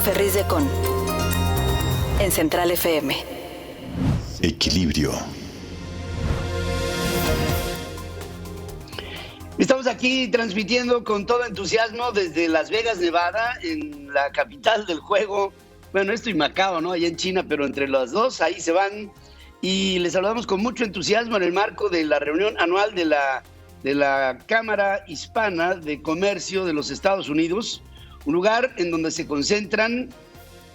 Ferriz de Con, en Central FM. Equilibrio. Estamos aquí transmitiendo con todo entusiasmo desde Las Vegas, Nevada, en la capital del juego. Bueno, esto y Macao, ¿no? Allá en China, pero entre las dos, ahí se van. Y les saludamos con mucho entusiasmo en el marco de la reunión anual de la Cámara Hispana de Comercio de los Estados Unidos, un lugar en donde se concentran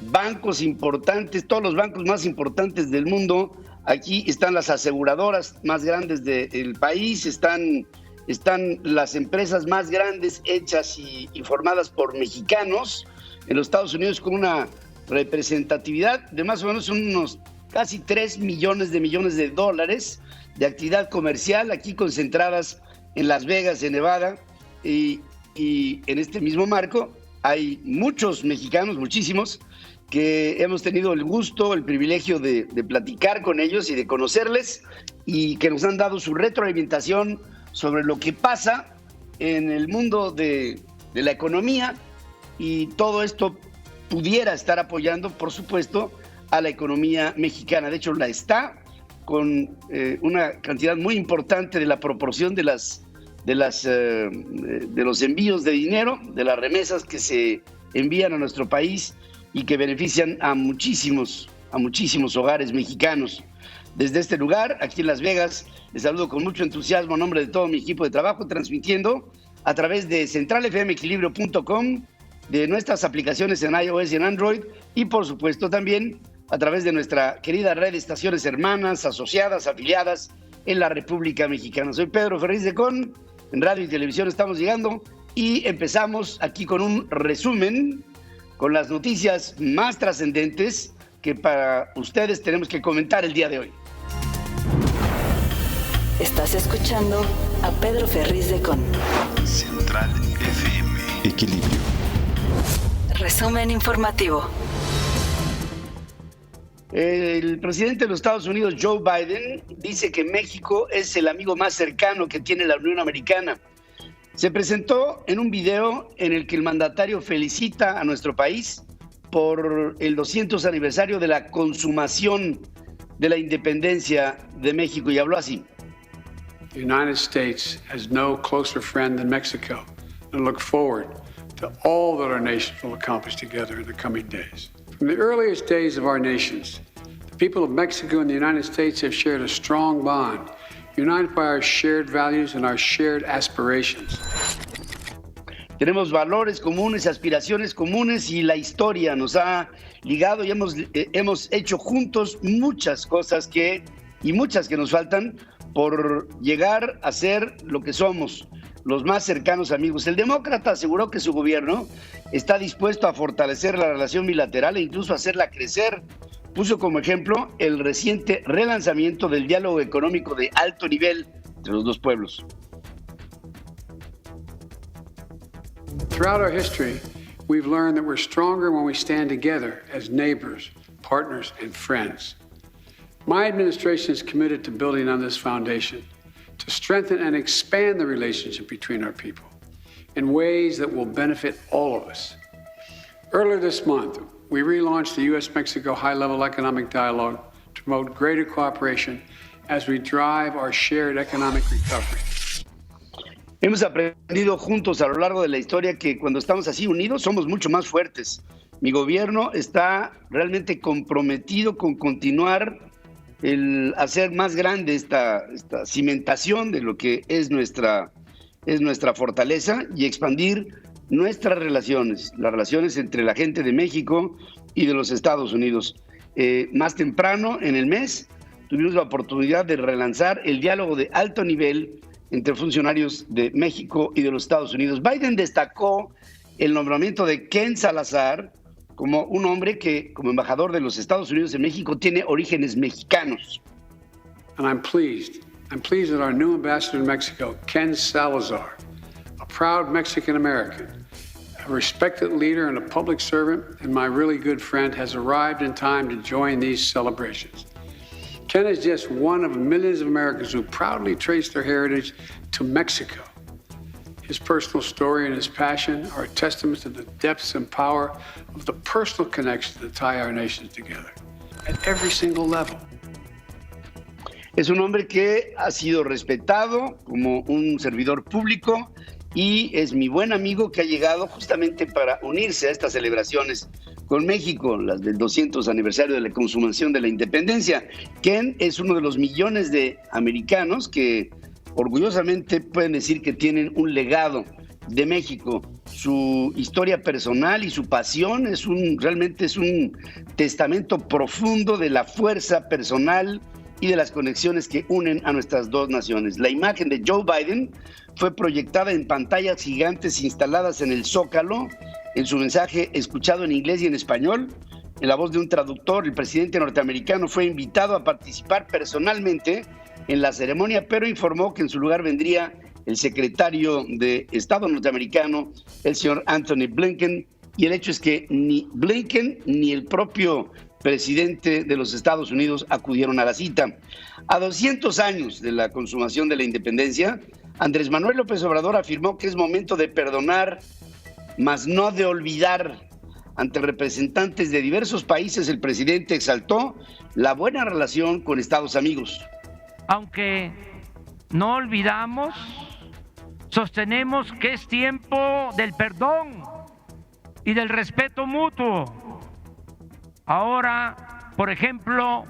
bancos importantes, todos los bancos más importantes del mundo. Aquí están las aseguradoras más grandes del país, están las empresas más grandes hechas y formadas por mexicanos en los Estados Unidos, con una representatividad de más o menos unos casi 3 millones de dólares de actividad comercial aquí concentradas en Las Vegas, en Nevada, y en este mismo marco hay muchos mexicanos, muchísimos, que hemos tenido el gusto, el privilegio de platicar con ellos y de conocerles, y que nos han dado su retroalimentación sobre lo que pasa en el mundo de la economía, y todo esto pudiera estar apoyando, por supuesto, a la economía mexicana. De hecho, la está, con una cantidad muy importante de la proporción de los envíos de dinero, de las remesas que se envían a nuestro país y que benefician a muchísimos hogares mexicanos. Desde este lugar, aquí en Las Vegas, les saludo con mucho entusiasmo en nombre de todo mi equipo de trabajo, transmitiendo a través de centralfmequilibrio.com, de nuestras aplicaciones en iOS y en Android, y por supuesto también a través de nuestra querida red de estaciones hermanas, asociadas, afiliadas en la República Mexicana. Soy Pedro Ferriz de Con, en radio y televisión estamos llegando, y empezamos aquí con un resumen, con las noticias más trascendentes que para ustedes tenemos que comentar el día de hoy. Estás escuchando a Pedro Ferriz de Con. Central FM. Equilibrio. Resumen informativo. El presidente de los Estados Unidos, Joe Biden, dice que México es el amigo más cercano que tiene la Unión Americana. Se presentó en un video en el que el mandatario felicita a nuestro país por el 200 aniversario de la consumación de la independencia de México, y habló así. The United States has no closer friend than Mexico, and look forward to all that our nations will accomplish together in the coming days. From the earliest days of our nations, the people of Mexico and the United States have shared a strong bond, united by our shared values and our shared aspirations. Tenemos valores comunes, aspiraciones comunes, y la historia nos ha ligado y hemos hecho juntos muchas cosas y muchas que nos faltan por llegar a ser lo que somos, los más cercanos amigos. El demócrata aseguró que su gobierno está dispuesto a fortalecer la relación bilateral e incluso hacerla crecer. Puso como ejemplo el reciente relanzamiento del diálogo económico de alto nivel entre los dos pueblos. Throughout our history, we've learned that we're stronger when we stand together as neighbors, partners, and friends. My administration is committed to building on this foundation, to strengthen and expand the relationship between our people in ways that will benefit all of us. Earlier this month, we relaunched the U.S.-Mexico High-Level Economic Dialogue to promote greater cooperation as we drive our shared economic recovery. Hemos aprendido juntos a lo largo de la historia que cuando estamos así unidos somos mucho más fuertes. Mi gobierno está realmente comprometido con continuar el hacer más grande esta cimentación de lo que es nuestra fortaleza, y expandir nuestras relaciones, las relaciones entre la gente de México y de los Estados Unidos. Más temprano en el mes tuvimos la oportunidad de relanzar el diálogo de alto nivel entre funcionarios de México y de los Estados Unidos. Biden destacó el nombramiento de Ken Salazar como un hombre que, como embajador de los Estados Unidos en México, tiene orígenes mexicanos. And I'm pleased that our new ambassador in Mexico, Ken Salazar, a proud Mexican American, a respected leader and a public servant, and my really good friend, has arrived in time to join these celebrations. Ken is just one of millions of Americans who proudly trace their heritage to Mexico. His personal story and his passion are a testament to the depths and power of the personal connections that tie our nations together at every single level. Es un hombre que ha sido respetado como un servidor público y es mi buen amigo que ha llegado justamente para unirse a estas celebraciones con México, las del 200 aniversario de la consumación de la independencia. Ken es uno de los millones de americanos que orgullosamente pueden decir que tienen un legado de México. Su historia personal y su pasión realmente es un testamento profundo de la fuerza personal y de las conexiones que unen a nuestras dos naciones. La imagen de Joe Biden fue proyectada en pantallas gigantes instaladas en el Zócalo. En su mensaje escuchado en inglés y en español, en la voz de un traductor, el presidente norteamericano fue invitado a participar personalmente en la ceremonia, pero informó que en su lugar vendría el secretario de Estado norteamericano, el señor Anthony Blinken, y el hecho es que ni Blinken ni el propio presidente de los Estados Unidos acudieron a la cita. A 200 años de la consumación de la independencia, Andrés Manuel López Obrador afirmó que es momento de perdonar, mas no de olvidar. Ante representantes de diversos países, el presidente exaltó la buena relación con Estados amigos. Aunque no olvidamos, sostenemos que es tiempo del perdón y del respeto mutuo. Ahora, por ejemplo,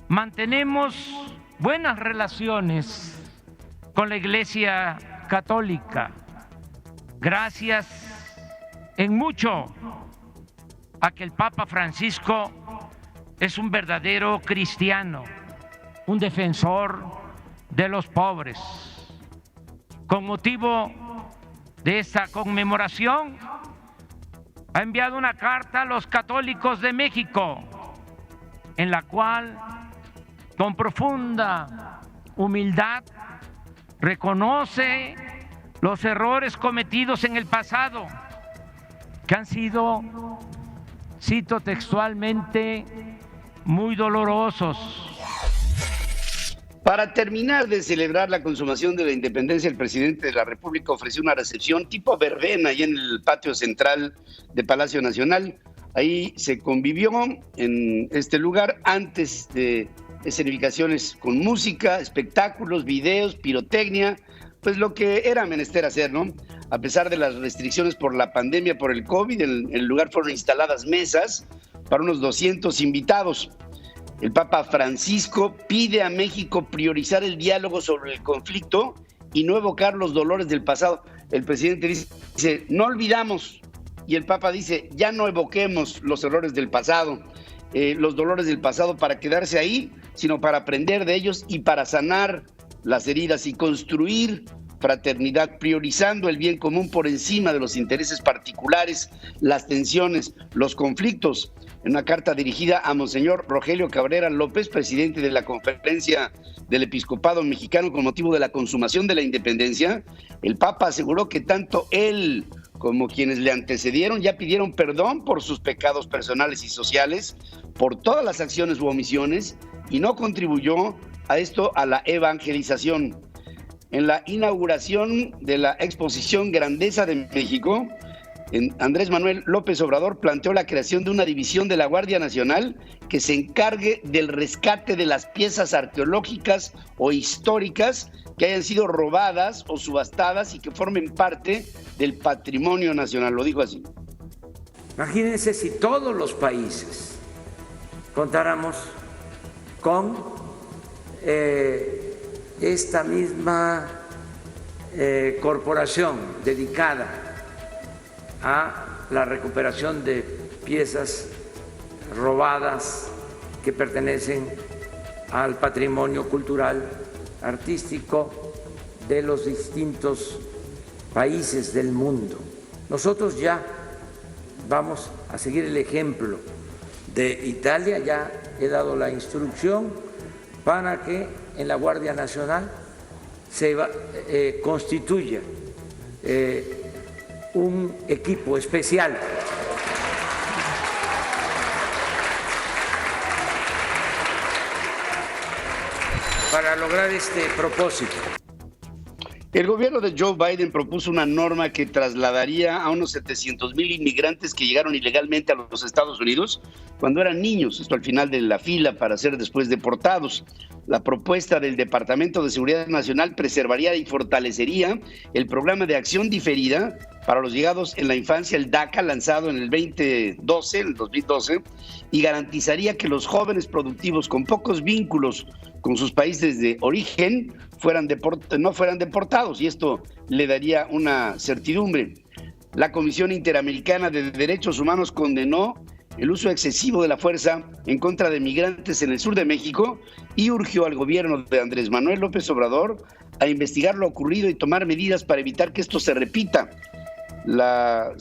mantenemos buenas relaciones con la Iglesia Católica, gracias en mucho a que el Papa Francisco es un verdadero cristiano, un defensor de los pobres. Con motivo de esta conmemoración, ha enviado una carta a los católicos de México, en la cual, con profunda humildad, reconoce los errores cometidos en el pasado, que han sido, cito textualmente, muy dolorosos. Para terminar de celebrar la consumación de la independencia, el presidente de la República ofreció una recepción tipo verbena ahí en el patio central de Palacio Nacional. Ahí se convivió en este lugar antes de escenificaciones con música, espectáculos, videos, pirotecnia, pues lo que era menester hacer, ¿no? A pesar de las restricciones por la pandemia, por el COVID, en el lugar fueron instaladas mesas para unos 200 invitados. El Papa Francisco pide a México priorizar el diálogo sobre el conflicto y no evocar los dolores del pasado. El presidente dice, no olvidamos, y el Papa dice, ya no evoquemos los errores del pasado, los dolores del pasado para quedarse ahí, sino para aprender de ellos y para sanar las heridas y construir fraternidad, priorizando el bien común por encima de los intereses particulares, las tensiones, los conflictos. En una carta dirigida a Monseñor Rogelio Cabrera López, presidente de la Conferencia del Episcopado Mexicano con motivo de la consumación de la independencia, el Papa aseguró que tanto él como quienes le antecedieron ya pidieron perdón por sus pecados personales y sociales, por todas las acciones u omisiones, y no contribuyó a esto a la evangelización. En la inauguración de la exposición Grandeza de México, Andrés Manuel López Obrador planteó la creación de una división de la Guardia Nacional que se encargue del rescate de las piezas arqueológicas o históricas que hayan sido robadas o subastadas y que formen parte del patrimonio nacional. Lo dijo así. Imagínense si todos los países contáramos con esta misma corporación dedicada a la recuperación de piezas robadas que pertenecen al patrimonio cultural, artístico de los distintos países del mundo. Nosotros ya vamos a seguir el ejemplo de Italia, ya he dado la instrucción para que en la Guardia Nacional se constituya un equipo especial para lograr este propósito. El gobierno de Joe Biden propuso una norma que trasladaría a unos 700,000 inmigrantes que llegaron ilegalmente a los Estados Unidos cuando eran niños, esto al final de la fila para ser después deportados. La propuesta del Departamento de Seguridad Nacional preservaría y fortalecería el programa de acción diferida para los llegados en la infancia, el DACA, lanzado en el 2012, y garantizaría que los jóvenes productivos con pocos vínculos con sus países de origen no fueran deportados, y esto le daría una certidumbre. La Comisión Interamericana de Derechos Humanos condenó el uso excesivo de la fuerza en contra de migrantes en el sur de México y urgió al gobierno de Andrés Manuel López Obrador a investigar lo ocurrido y tomar medidas para evitar que esto se repita. La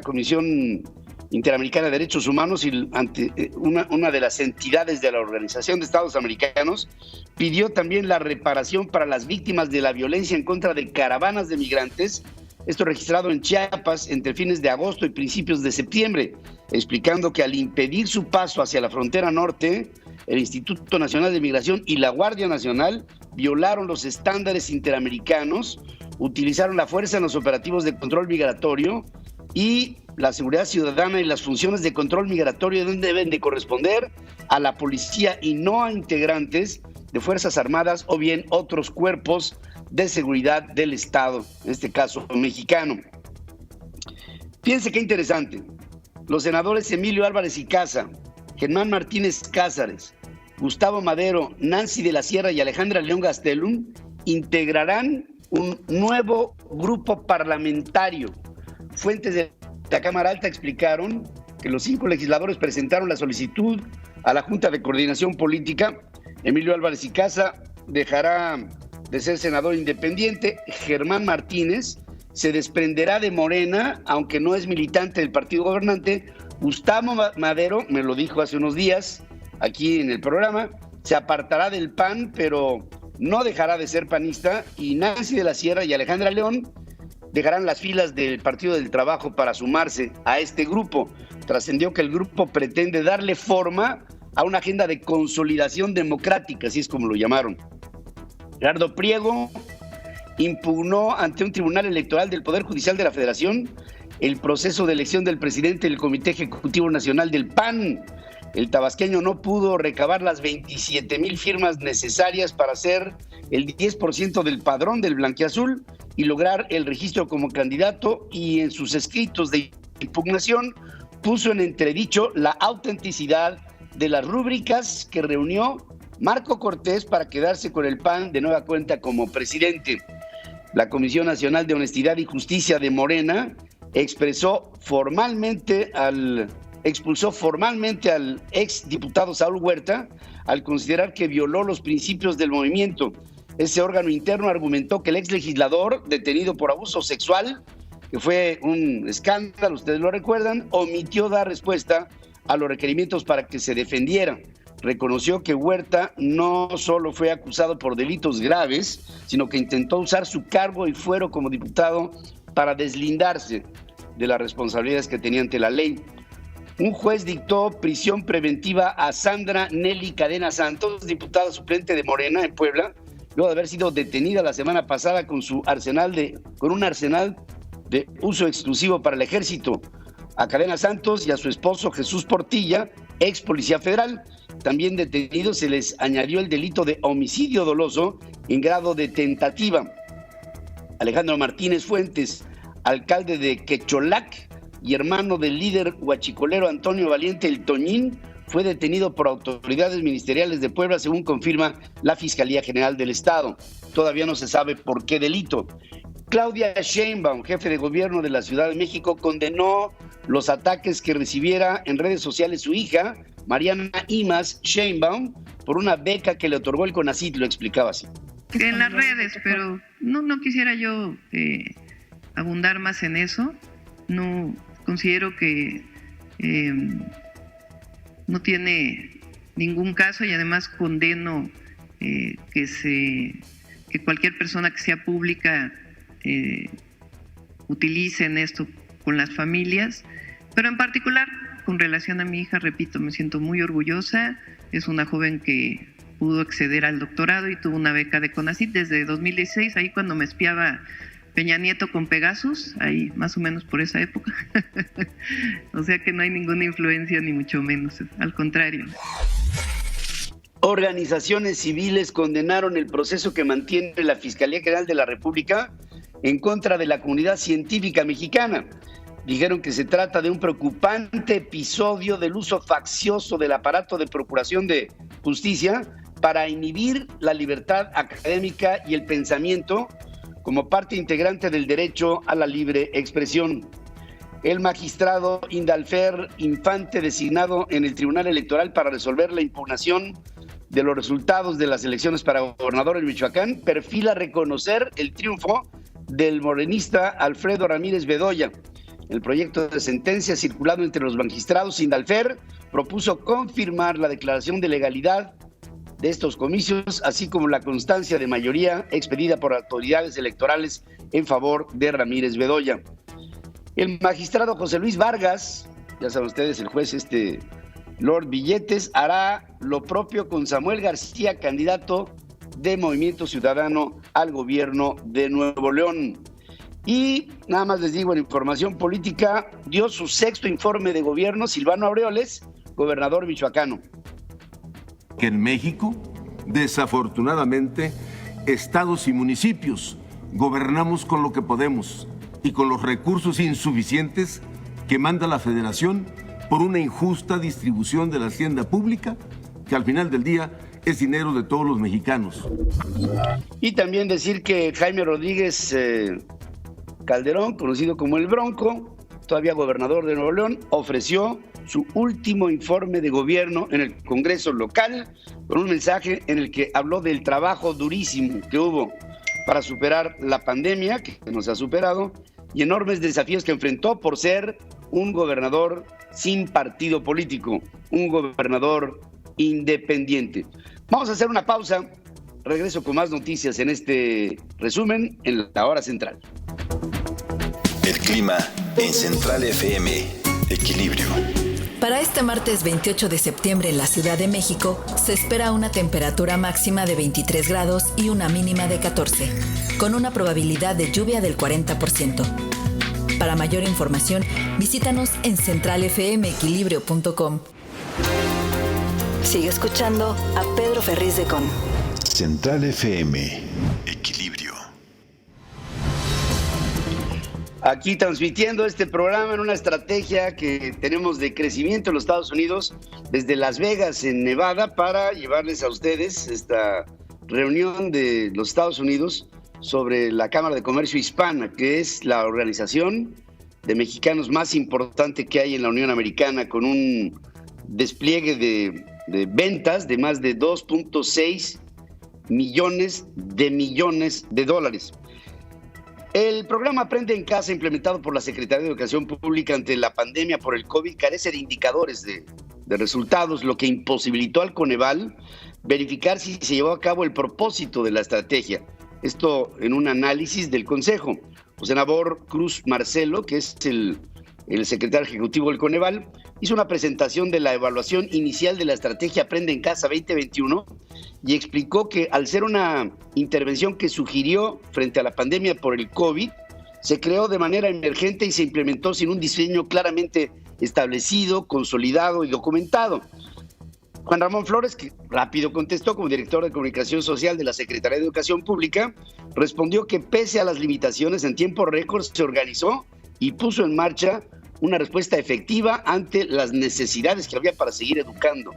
Comisión Interamericana de Derechos Humanos y una de las entidades de la Organización de Estados Americanos pidió también la reparación para las víctimas de la violencia en contra de caravanas de migrantes, esto registrado en Chiapas entre fines de agosto y principios de septiembre, explicando que al impedir su paso hacia la frontera norte, el Instituto Nacional de Migración y la Guardia Nacional violaron los estándares interamericanos, utilizaron la fuerza en los operativos de control migratorio, y la seguridad ciudadana y las funciones de control migratorio deben de corresponder a la policía y no a integrantes de Fuerzas Armadas o bien otros cuerpos de seguridad del Estado, en este caso mexicano. Fíjense qué interesante. Los senadores Emilio Álvarez y Casa, Germán Martínez Cázares, Gustavo Madero, Nancy de la Sierra y Alejandra León Gastelum integrarán un nuevo grupo parlamentario. Fuentes de la Cámara Alta explicaron que los 5 legisladores presentaron la solicitud a la Junta de Coordinación Política. Emilio Álvarez y Casa dejará de ser senador independiente. Germán Martínez se desprenderá de Morena, aunque no es militante del partido gobernante. Gustavo Madero, me lo dijo hace unos días aquí en el programa, se apartará del PAN, pero no dejará de ser panista. Y Nancy de la Sierra y Alejandra León dejarán las filas del Partido del Trabajo para sumarse a este grupo. Trascendió que el grupo pretende darle forma a una agenda de consolidación democrática, así es como lo llamaron. Gerardo Priego impugnó ante un tribunal electoral del Poder Judicial de la Federación el proceso de elección del presidente del Comité Ejecutivo Nacional del PAN. El tabasqueño no pudo recabar las 27,000 firmas necesarias para ser el 10% del padrón del blanquiazul y lograr el registro como candidato, y en sus escritos de impugnación puso en entredicho la autenticidad de las rúbricas que reunió Marco Cortés para quedarse con el PAN de nueva cuenta como presidente. La Comisión Nacional de Honestidad y Justicia de Morena expulsó formalmente al ex diputado Saúl Huerta al considerar que violó los principios del movimiento. Ese órgano interno argumentó que el ex legislador detenido por abuso sexual, que fue un escándalo, ustedes lo recuerdan, omitió dar respuesta a los requerimientos para que se defendiera. Reconoció que Huerta no solo fue acusado por delitos graves, sino que intentó usar su cargo y fuero como diputado para deslindarse de las responsabilidades que tenía ante la ley. Un juez dictó prisión preventiva a Sandra Nelly Cadena Santos, diputada suplente de Morena en Puebla, luego de haber sido detenida la semana pasada con un arsenal de uso exclusivo para el ejército. A Cadena Santos y a su esposo Jesús Portilla, ex policía federal, también detenidos, se les añadió el delito de homicidio doloso en grado de tentativa. Alejandro Martínez Fuentes, alcalde de Quecholac y hermano del líder huachicolero Antonio Valiente el Toñín, fue detenido por autoridades ministeriales de Puebla, según confirma la Fiscalía General del Estado. Todavía no se sabe por qué delito. Claudia Sheinbaum, jefe de gobierno de la Ciudad de México, condenó los ataques que recibiera en redes sociales su hija, Mariana Imaz Sheinbaum, por una beca que le otorgó el CONACYT. Lo explicaba así. En las redes, pero no quisiera yo abundar más en eso. No considero que no tiene ningún caso, y además condeno que cualquier persona que sea pública utilicen esto con las familias, pero en particular con relación a mi hija, repito, me siento muy orgullosa. Es una joven que pudo acceder al doctorado y tuvo una beca de CONACYT desde 2016, ahí cuando me espiaba Peña Nieto con Pegasus, ahí más o menos por esa época. O sea que no hay ninguna influencia ni mucho menos, al contrario. Organizaciones civiles condenaron el proceso que mantiene la Fiscalía General de la República en contra de la comunidad científica mexicana. Dijeron que se trata de un preocupante episodio del uso faccioso del aparato de procuración de justicia para inhibir la libertad académica y el pensamiento como parte integrante del derecho a la libre expresión. El magistrado Indalfer Infante, designado en el Tribunal Electoral para resolver la impugnación de los resultados de las elecciones para gobernador en Michoacán, perfila reconocer el triunfo del morenista Alfredo Ramírez Bedoya. El proyecto de sentencia circulado entre los magistrados, Indalfer propuso confirmar la declaración de legalidad de estos comicios, así como la constancia de mayoría expedida por autoridades electorales en favor de Ramírez Bedoya. El magistrado José Luis Vargas, ya saben ustedes, el juez Lord Billetes, hará lo propio con Samuel García, candidato de Movimiento Ciudadano al gobierno de Nuevo León. Y nada más les digo, en información política, dio su 6º informe de gobierno Silvano Aureoles, gobernador michoacano. Que en México, desafortunadamente, estados y municipios gobernamos con lo que podemos y con los recursos insuficientes que manda la Federación por una injusta distribución de la hacienda pública, que al final del día es dinero de todos los mexicanos. Y también decir que Jaime Rodríguez Calderón, conocido como el Bronco, todavía gobernador de Nuevo León, ofreció su último informe de gobierno en el Congreso local, con un mensaje en el que habló del trabajo durísimo que hubo para superar la pandemia, que nos ha superado, y enormes desafíos que enfrentó por ser un gobernador sin partido político, un gobernador independiente. Vamos a hacer una pausa. Regreso con más noticias en este resumen en la hora central. El clima en Central FM. Equilibrio. Para este martes 28 de septiembre en la Ciudad de México se espera una temperatura máxima de 23 grados y una mínima de 14, con una probabilidad de lluvia del 40%. Para mayor información, visítanos en centralfmequilibrio.com. Sigue escuchando a Pedro Ferriz de Con. Central FM. Equilibrio. Aquí transmitiendo este programa en una estrategia que tenemos de crecimiento en los Estados Unidos, desde Las Vegas, en Nevada, para llevarles a ustedes esta reunión de los Estados Unidos sobre la Cámara de Comercio Hispana, que es la organización de mexicanos más importante que hay en la Unión Americana, con un despliegue de ventas de más de 2.6 millones de dólares. El programa Aprende en Casa, implementado por la Secretaría de Educación Pública ante la pandemia por el COVID, carece de indicadores de resultados, lo que imposibilitó al Coneval verificar si se llevó a cabo el propósito de la estrategia. Esto en un análisis del Consejo. José Nabor Cruz Marcelo, que es el secretario ejecutivo del Coneval, hizo una presentación de la evaluación inicial de la estrategia Aprende en Casa 2021 y explicó que al ser una intervención que sugirió frente a la pandemia por el COVID, se creó de manera emergente y se implementó sin un diseño claramente establecido, consolidado y documentado. Juan Ramón Flores, que rápido contestó como director de Comunicación Social de la Secretaría de Educación Pública, respondió que pese a las limitaciones, en tiempo récord se organizó y puso en marcha una respuesta efectiva ante las necesidades que había para seguir educando.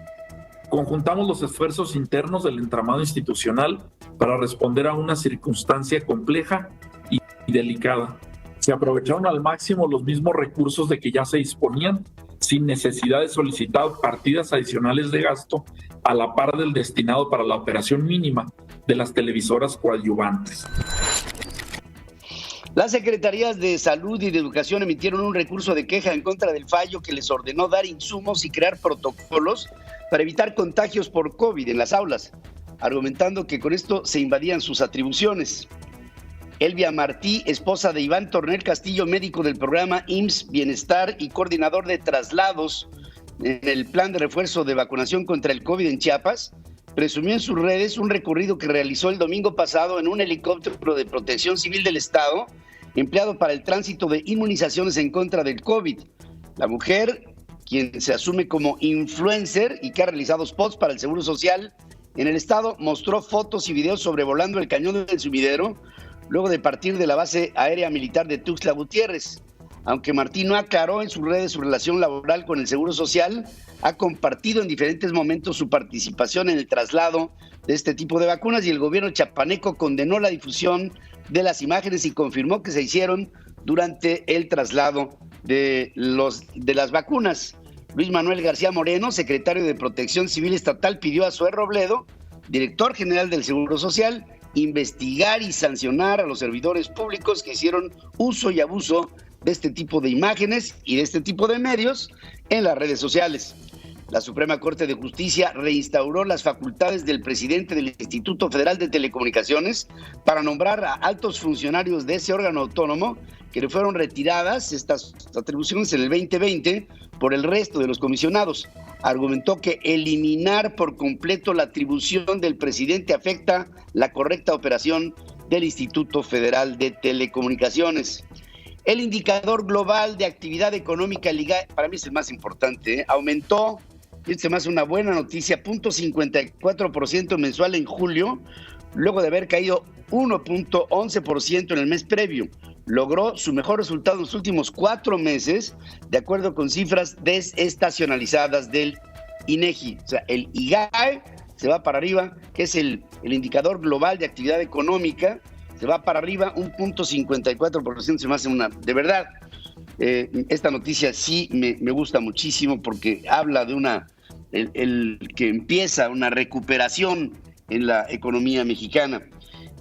Conjuntamos los esfuerzos internos del entramado institucional para responder a una circunstancia compleja y delicada. Se aprovecharon al máximo los mismos recursos de que ya se disponían, sin necesidad de solicitar partidas adicionales de gasto a la par del destinado para la operación mínima de las televisoras coadyuvantes. Las Secretarías de Salud y de Educación emitieron un recurso de queja en contra del fallo que les ordenó dar insumos y crear protocolos para evitar contagios por COVID en las aulas, argumentando que con esto se invadían sus atribuciones. Elvia Martí, esposa de Iván Tornel Castillo, médico del programa IMSS Bienestar y coordinador de traslados en el plan de refuerzo de vacunación contra el COVID en Chiapas, presumió en sus redes un recorrido que realizó el domingo pasado en un helicóptero de Protección Civil del Estado, empleado para el tránsito de inmunizaciones en contra del COVID. La mujer, quien se asume como influencer y que ha realizado spots para el Seguro Social en el estado, mostró fotos y videos sobrevolando el cañón del Sumidero, luego de partir de la base aérea militar de Tuxtla Gutiérrez. Aunque Martín no aclaró en sus redes su relación laboral con el Seguro Social, ha compartido en diferentes momentos su participación en el traslado de este tipo de vacunas, y el gobierno chapaneco condenó la difusión de las imágenes y confirmó que se hicieron durante el traslado de las vacunas. Luis Manuel García Moreno, secretario de Protección Civil Estatal, pidió a Zoé Robledo, director general del Seguro Social, investigar y sancionar a los servidores públicos que hicieron uso y abuso de este tipo de imágenes y de este tipo de medios en las redes sociales. La Suprema Corte de Justicia reinstauró las facultades del presidente del Instituto Federal de Telecomunicaciones para nombrar a altos funcionarios de ese órgano autónomo, que le fueron retiradas estas atribuciones en el 2020 por el resto de los comisionados. Argumentó que eliminar por completo la atribución del presidente afecta la correcta operación del Instituto Federal de Telecomunicaciones. El indicador global de actividad económica, para mí es el más importante, aumentó, y se me hace una buena noticia, 0.54% mensual en julio, luego de haber caído 1.11% en el mes previo. Logró su mejor resultado en los últimos 4 meses, de acuerdo con cifras desestacionalizadas del INEGI. O sea, el IGAE se va para arriba, que es el indicador global de actividad económica, se va para arriba un 0.54%, se me hace una... De verdad, esta noticia sí me gusta muchísimo, porque habla de que empieza una recuperación en la economía mexicana.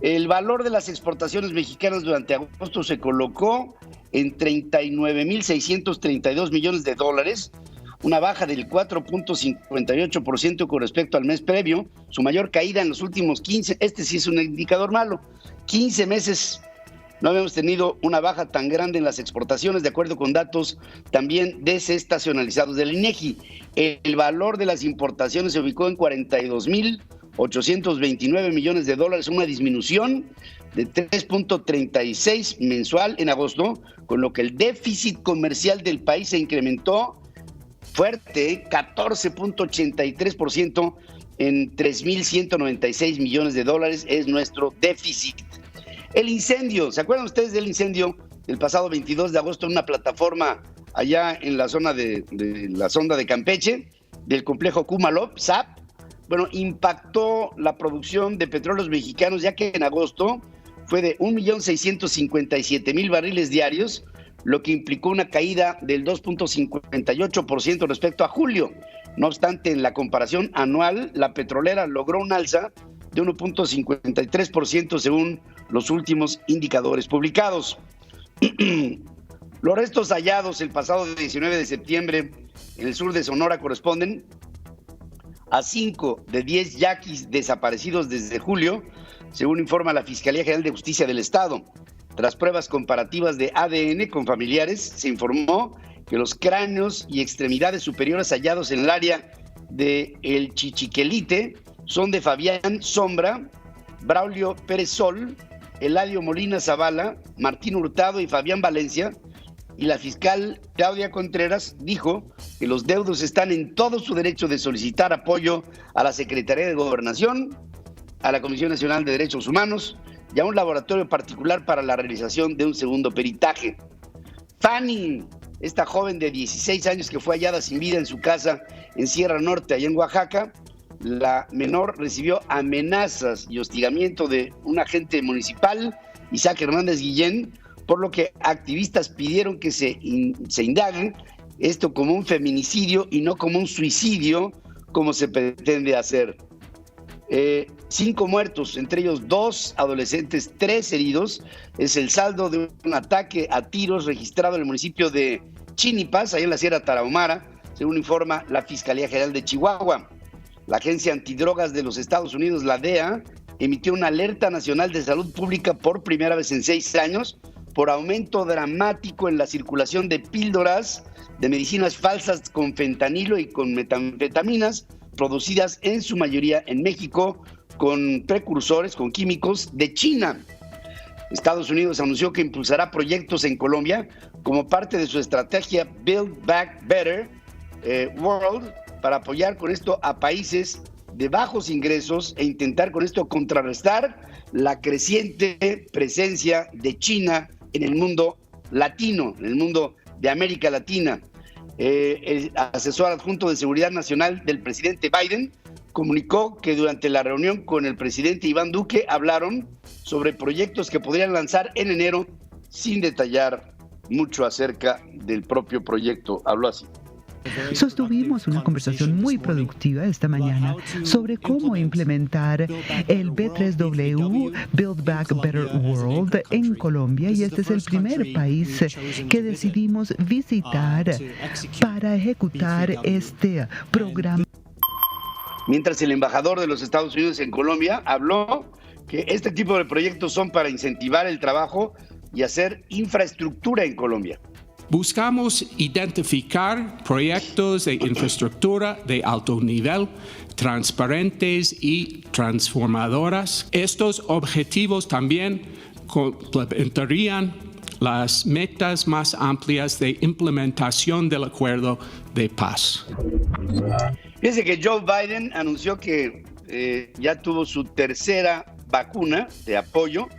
El valor de las exportaciones mexicanas durante agosto se colocó en 39.632 millones de dólares, una baja del 4.58% con respecto al mes previo, su mayor caída en los últimos 15, este sí es un indicador malo, 15 meses no habíamos tenido una baja tan grande en las exportaciones, de acuerdo con datos también desestacionalizados del INEGI. El valor de las importaciones se ubicó en 42.829 millones de dólares, una disminución de 3.36 mensual en agosto, con lo que el déficit comercial del país se incrementó fuerte, 14.83% en 3.196 millones de dólares es nuestro déficit. El incendio, ¿se acuerdan ustedes del incendio del pasado 22 de agosto en una plataforma allá en la zona de la sonda de Campeche, del complejo Kumalop, SAP? Bueno, impactó la producción de petróleos mexicanos, ya que en agosto fue de 1.657.000 barriles diarios, lo que implicó una caída del 2.58% respecto a julio. No obstante, en la comparación anual, la petrolera logró un alza de 1.53% según los últimos indicadores publicados. Los restos hallados el pasado 19 de septiembre en el sur de Sonora corresponden a 5 de 10 yaquis desaparecidos desde julio, según informa la Fiscalía General de Justicia del Estado. Tras pruebas comparativas de ADN con familiares, se informó que los cráneos y extremidades superiores hallados en el área de El Chichiquelite son de Fabián Sombra, Braulio Pérez Sol, Eladio Molina Zavala, Martín Hurtado y Fabián Valencia, y la fiscal Claudia Contreras dijo que los deudos están en todo su derecho de solicitar apoyo a la Secretaría de Gobernación, a la Comisión Nacional de Derechos Humanos y a un laboratorio particular para la realización de un segundo peritaje. Fanny, esta joven de 16 años que fue hallada sin vida en su casa en Sierra Norte, allá en Oaxaca, la menor recibió amenazas y hostigamiento de un agente municipal, Isaac Hernández Guillén, por lo que activistas pidieron que se indaguen esto como un feminicidio y no como un suicidio, como se pretende hacer. 5 muertos, entre ellos 2 adolescentes, 3 heridos, es el saldo de un ataque a tiros registrado en el municipio de Chinipas, ahí en la Sierra Tarahumara, según informa la Fiscalía General de Chihuahua. La Agencia Antidrogas de los Estados Unidos, la DEA, emitió una alerta nacional de salud pública por primera vez en 6 años por aumento dramático en la circulación de píldoras de medicinas falsas con fentanilo y con metanfetaminas producidas en su mayoría en México con precursores, con químicos de China. Estados Unidos anunció que impulsará proyectos en Colombia como parte de su estrategia Build Back Better World para apoyar con esto a países de bajos ingresos e intentar con esto contrarrestar la creciente presencia de China en el mundo latino, en el mundo de América Latina. El asesor adjunto de Seguridad Nacional del presidente Biden comunicó que durante la reunión con el presidente Iván Duque hablaron sobre proyectos que podrían lanzar en enero sin detallar mucho acerca del propio proyecto. Habló así. Sostuvimos una conversación muy productiva esta mañana sobre cómo implementar el B3W Build Back Better World en Colombia, y este es el primer país que decidimos visitar para ejecutar este programa. Mientras el embajador de los Estados Unidos en Colombia habló que este tipo de proyectos son para incentivar el trabajo y hacer infraestructura en Colombia. Buscamos identificar proyectos de infraestructura de alto nivel, transparentes y transformadoras. Estos objetivos también complementarían las metas más amplias de implementación del acuerdo de paz. Fíjense que Joe Biden anunció que ya tuvo su tercera vacuna de apoyo,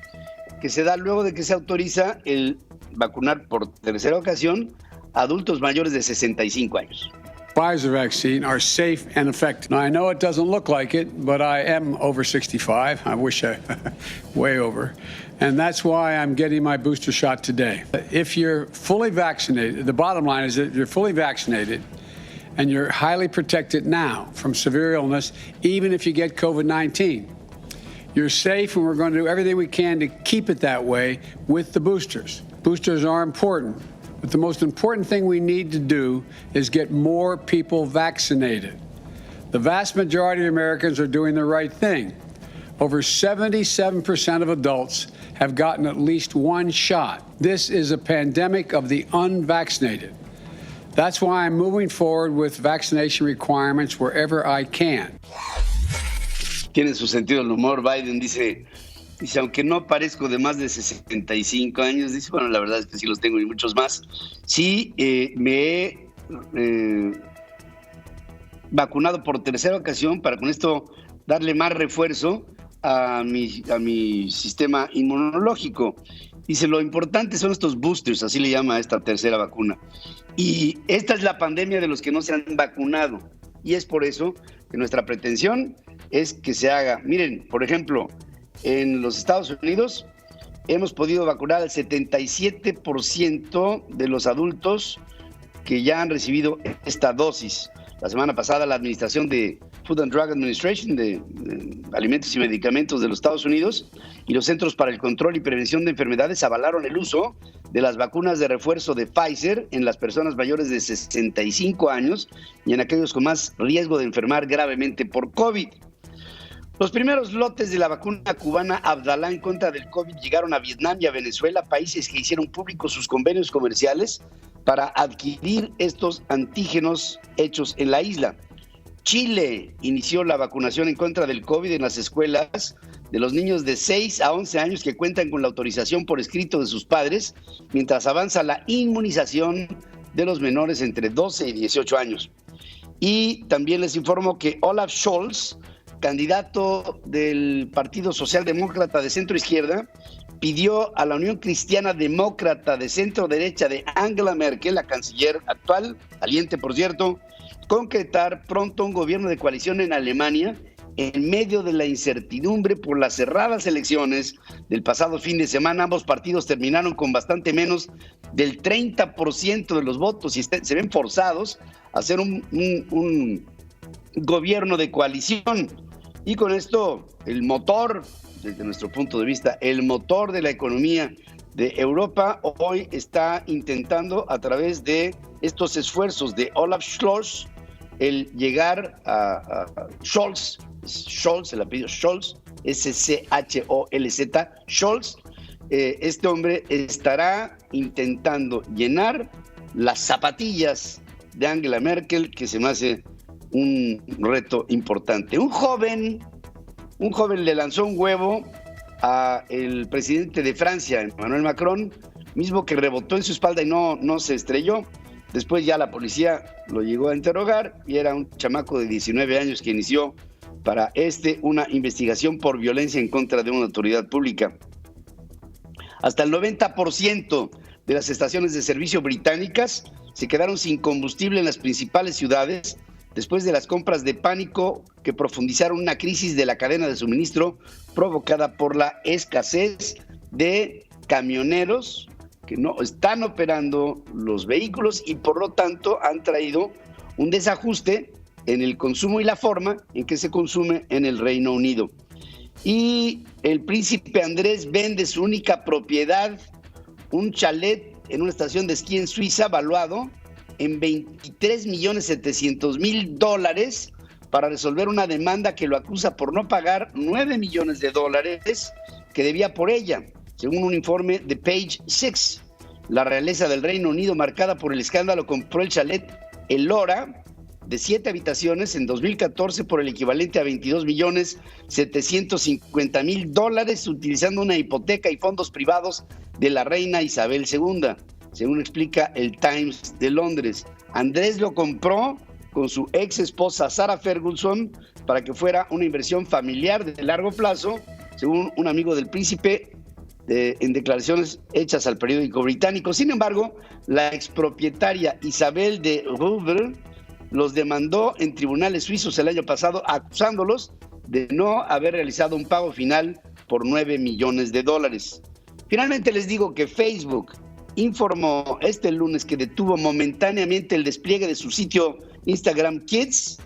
que se da luego de que se autoriza el vacunar por tercera ocasión a adultos mayores de 65 años. Pfizer vaccine are safe and effective. Now, I know it doesn't look like it, but I am over 65. I wish I way over. And that's why I'm getting my booster shot today. If you're fully vaccinated, the bottom line is that you're fully vaccinated and you're highly protected now from severe illness, even if you get COVID-19. You're safe, and we're going to do everything we can to keep it that way with the boosters. Boosters are important, but the most important thing we need to do is get more people vaccinated. The vast majority of Americans are doing the right thing. Over 77% of adults have gotten at least one shot. This is a pandemic of the unvaccinated. That's why I'm moving forward with vaccination requirements wherever I can. Tiene su sentido el humor. Biden dice, aunque no parezco de más de 65 años, dice, bueno, la verdad es que sí los tengo y muchos más. Sí, me he vacunado por tercera ocasión para con esto darle más refuerzo a mi sistema inmunológico. Dice, lo importante son estos boosters, así le llama a esta tercera vacuna. Y esta es la pandemia de los que no se han vacunado. Y es por eso que nuestra pretensión es que se haga. Miren, por ejemplo, en los Estados Unidos hemos podido vacunar al 77% de los adultos que ya han recibido esta dosis. La semana pasada la Administración de Food and Drug Administration de Alimentos y Medicamentos de los Estados Unidos y los Centros para el Control y Prevención de Enfermedades avalaron el uso de las vacunas de refuerzo de Pfizer en las personas mayores de 65 años y en aquellos con más riesgo de enfermar gravemente por COVID. Los primeros lotes de la vacuna cubana Abdala en contra del COVID llegaron a Vietnam y a Venezuela, países que hicieron públicos sus convenios comerciales para adquirir estos antígenos hechos en la isla. Chile inició la vacunación en contra del COVID en las escuelas de los niños de 6 a 11 años que cuentan con la autorización por escrito de sus padres, mientras avanza la inmunización de los menores entre 12 y 18 años. Y también les informo que Olaf Scholz, candidato del Partido Socialdemócrata de centro-izquierda, pidió a la Unión Cristiana Demócrata de centro-derecha de Angela Merkel, la canciller actual, saliente por cierto, concretar pronto un gobierno de coalición en Alemania en medio de la incertidumbre por las cerradas elecciones del pasado fin de semana. Ambos partidos terminaron con bastante menos del 30% de los votos y se ven forzados a hacer un gobierno de coalición. Y con esto, el motor, desde nuestro punto de vista, el motor de la economía de Europa hoy está intentando, a través de estos esfuerzos de Olaf Scholz, el llegar a Scholz, el apellido Scholz, S-C-H-O-L-Z, Scholz. Este hombre estará intentando llenar las zapatillas de Angela Merkel, que se me hace un reto importante. Un joven le lanzó un huevo a el presidente de Francia, Emmanuel Macron, mismo que rebotó en su espalda y no se estrelló. Después ya la policía lo llegó a interrogar y era un chamaco de 19 años que inició para una investigación por violencia en contra de una autoridad pública. Hasta el 90% de las estaciones de servicio británicas se quedaron sin combustible en las principales ciudades después de las compras de pánico que profundizaron una crisis de la cadena de suministro provocada por la escasez de camioneros que no están operando los vehículos y por lo tanto han traído un desajuste en el consumo y la forma en que se consume en el Reino Unido. Y el príncipe Andrés vende su única propiedad, un chalet en una estación de esquí en Suiza, valuado en $23.700.000 para resolver una demanda que lo acusa por no pagar $9 millones que debía por ella, según un informe de Page Six. La realeza del Reino Unido, marcada por el escándalo, compró el chalet Elora de 7 habitaciones en 2014 por el equivalente a $22.750.000, utilizando una hipoteca y fondos privados de la reina Isabel II, según explica el Times de Londres. Andrés lo compró con su ex esposa Sarah Ferguson para que fuera una inversión familiar de largo plazo, según un amigo del príncipe, en declaraciones hechas al periódico británico. Sin embargo, la expropietaria Isabel de Rouvre los demandó en tribunales suizos el año pasado, acusándolos de no haber realizado un pago final por $9 millones. Finalmente les digo que Facebook informó este lunes que detuvo momentáneamente el despliegue de su sitio Instagram Kids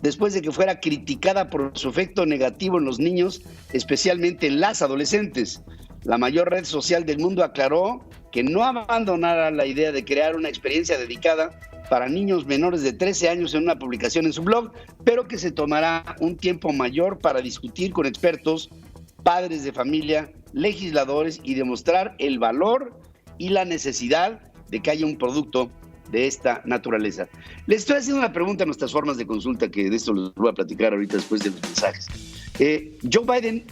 después de que fuera criticada por su efecto negativo en los niños, especialmente en las adolescentes. La mayor red social del mundo aclaró que no abandonará la idea de crear una experiencia dedicada para niños menores de 13 años en una publicación en su blog, pero que se tomará un tiempo mayor para discutir con expertos, padres de familia, legisladores y demostrar el valor y la necesidad de que haya un producto de esta naturaleza. Les estoy haciendo una pregunta a nuestras formas de consulta, que de esto les voy a platicar ahorita después de los mensajes. Joe Biden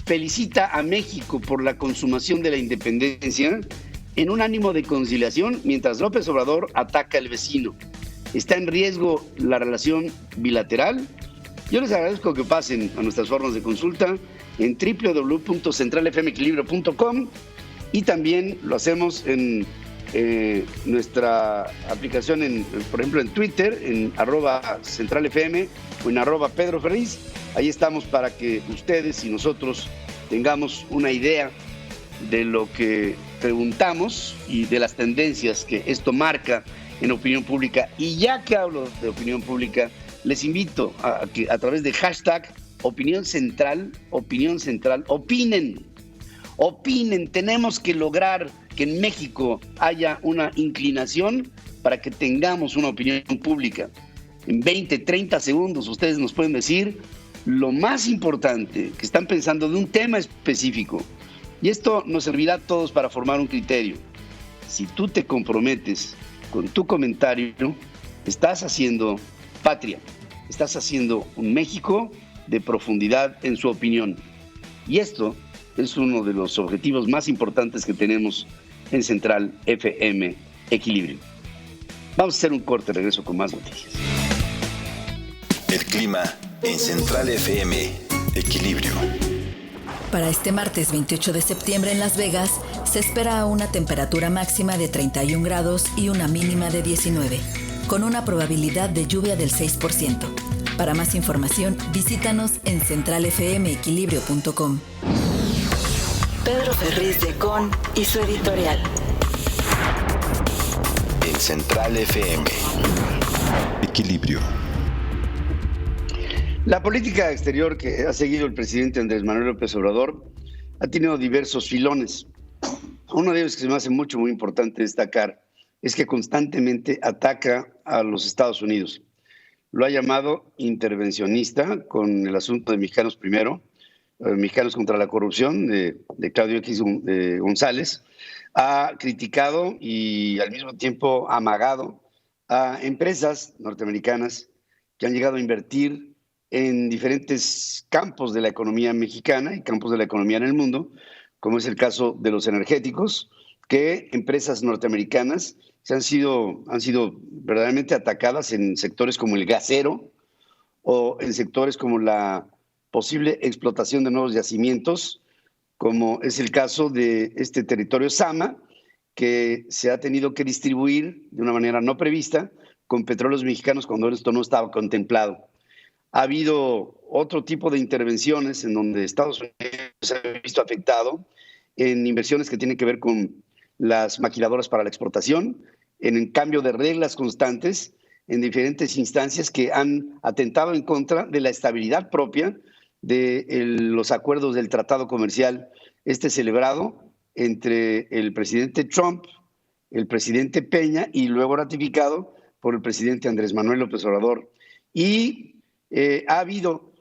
felicita a México por la consumación de la independencia en un ánimo de conciliación, mientras López Obrador ataca al vecino. ¿Está en riesgo la relación bilateral? Yo les agradezco que pasen a nuestras formas de consulta en www.centralfmequilibrio.com y también lo hacemos en nuestra aplicación, por ejemplo en Twitter, en @centralfm o en @pedroferriz. Ahí estamos para que ustedes y nosotros tengamos una idea de lo que preguntamos y de las tendencias que esto marca en opinión pública. Y ya que hablo de opinión pública, les invito a que a través de hashtag Opinión Central, opinen. Tenemos que lograr que en México haya una inclinación para que tengamos una opinión pública. En 20, 30 segundos ustedes nos pueden decir lo más importante que están pensando de un tema específico. Y esto nos servirá a todos para formar un criterio. Si tú te comprometes con tu comentario, estás haciendo patria, estás haciendo un México de profundidad en su opinión. Y esto es uno de los objetivos más importantes que tenemos en Central FM Equilibrio. Vamos a hacer un corte, regreso con más noticias. El clima en Central FM Equilibrio. Para este martes 28 de septiembre en Las Vegas se espera una temperatura máxima de 31 grados y una mínima de 19, con una probabilidad de lluvia del 6%. Para más información, visítanos en centralfmequilibrio.com. Pedro Ferriz de Con y su editorial. En Central FM Equilibrio. La política exterior que ha seguido el presidente Andrés Manuel López Obrador ha tenido diversos filones. Uno de ellos que se me hace muy importante destacar es que constantemente ataca a los Estados Unidos. Lo ha llamado intervencionista con el asunto de Mexicanos Primero, Mexicanos contra la Corrupción, de Claudio X González. Ha criticado y al mismo tiempo amagado a empresas norteamericanas que han llegado a invertir en diferentes campos de la economía mexicana y campos de la economía en el mundo, como es el caso de los energéticos, que empresas norteamericanas han sido verdaderamente atacadas en sectores como el gasero o en sectores como la posible explotación de nuevos yacimientos, como es el caso de este territorio Zama, que se ha tenido que distribuir de una manera no prevista con petróleos mexicanos cuando esto no estaba contemplado. Ha habido otro tipo de intervenciones en donde Estados Unidos se ha visto afectado en inversiones que tienen que ver con las maquiladoras para la exportación, en el cambio de reglas constantes en diferentes instancias que han atentado en contra de la estabilidad propia de los acuerdos del tratado comercial celebrado entre el presidente Trump, el presidente Peña y luego ratificado por el presidente Andrés Manuel López Obrador. Y ha habido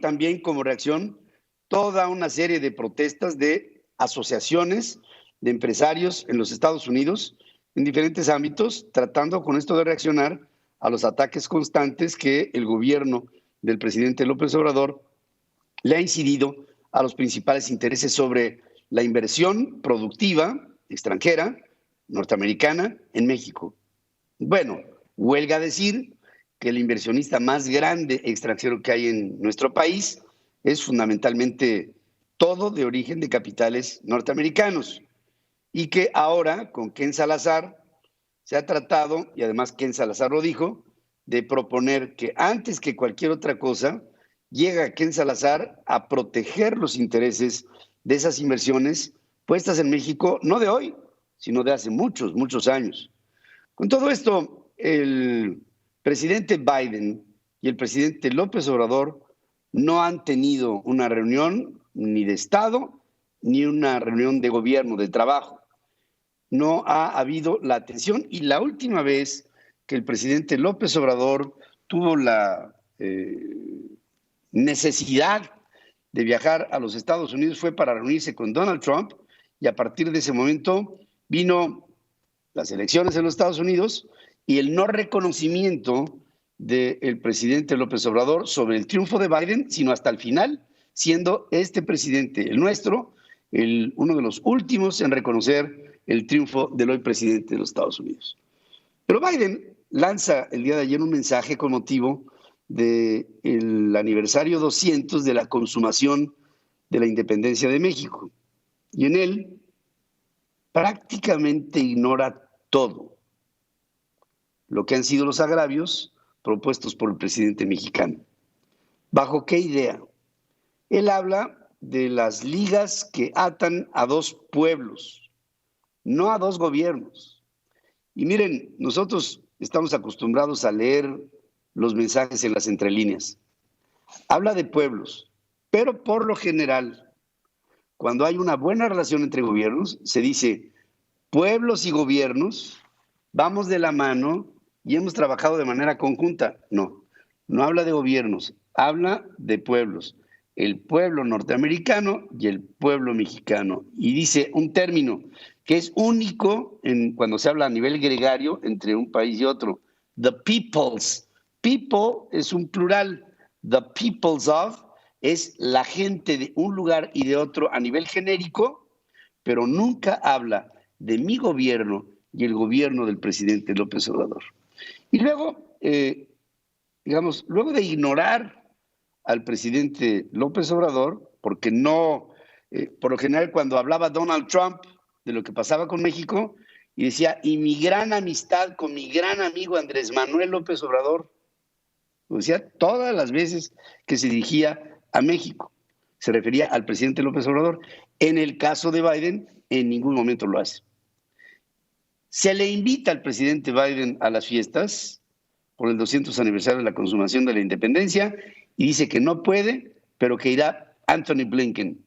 también como reacción toda una serie de protestas de asociaciones de empresarios en los Estados Unidos en diferentes ámbitos, tratando con esto de reaccionar a los ataques constantes que el gobierno del presidente López Obrador le ha incidido a los principales intereses sobre la inversión productiva extranjera norteamericana en México. Bueno, huelga decir que el inversionista más grande extranjero que hay en nuestro país es fundamentalmente todo de origen de capitales norteamericanos y que ahora con Ken Salazar se ha tratado, y además Ken Salazar lo dijo, de proponer que antes que cualquier otra cosa llega Ken Salazar a proteger los intereses de esas inversiones puestas en México, no de hoy, sino de hace muchos, muchos años. Con todo esto, el presidente Biden y el presidente López Obrador no han tenido una reunión ni de Estado ni una reunión de gobierno, de trabajo. No ha habido la atención y la última vez que el presidente López Obrador tuvo la necesidad de viajar a los Estados Unidos fue para reunirse con Donald Trump y a partir de ese momento vino las elecciones en los Estados Unidos y el no reconocimiento del presidente López Obrador sobre el triunfo de Biden, sino hasta el final, siendo este presidente, el nuestro, uno de los últimos en reconocer el triunfo del hoy presidente de los Estados Unidos. Pero Biden lanza el día de ayer un mensaje con motivo del aniversario 200 de la consumación de la independencia de México. Y en él prácticamente ignora todo lo que han sido los agravios propuestos por el presidente mexicano. ¿Bajo qué idea? Él habla de las ligas que atan a dos pueblos, no a dos gobiernos. Y miren, nosotros estamos acostumbrados a leer los mensajes en las entrelíneas. Habla de pueblos, pero por lo general, cuando hay una buena relación entre gobiernos, se dice pueblos y gobiernos, vamos de la mano y hemos trabajado de manera conjunta. No, no habla de gobiernos, habla de pueblos. El pueblo norteamericano y el pueblo mexicano. Y dice un término que es único cuando se habla a nivel gregario entre un país y otro. The peoples. People es un plural. The peoples of es la gente de un lugar y de otro a nivel genérico, pero nunca habla de mi gobierno y el gobierno del presidente López Obrador. Y luego, luego de ignorar al presidente López Obrador, porque no, por lo general cuando hablaba Donald Trump de lo que pasaba con México, y decía, y mi gran amistad con mi gran amigo Andrés Manuel López Obrador, lo decía todas las veces que se dirigía a México, se refería al presidente López Obrador. En el caso de Biden, en ningún momento lo hace. Se le invita al presidente Biden a las fiestas por el 200 aniversario de la consumación de la independencia y dice que no puede, pero que irá Anthony Blinken.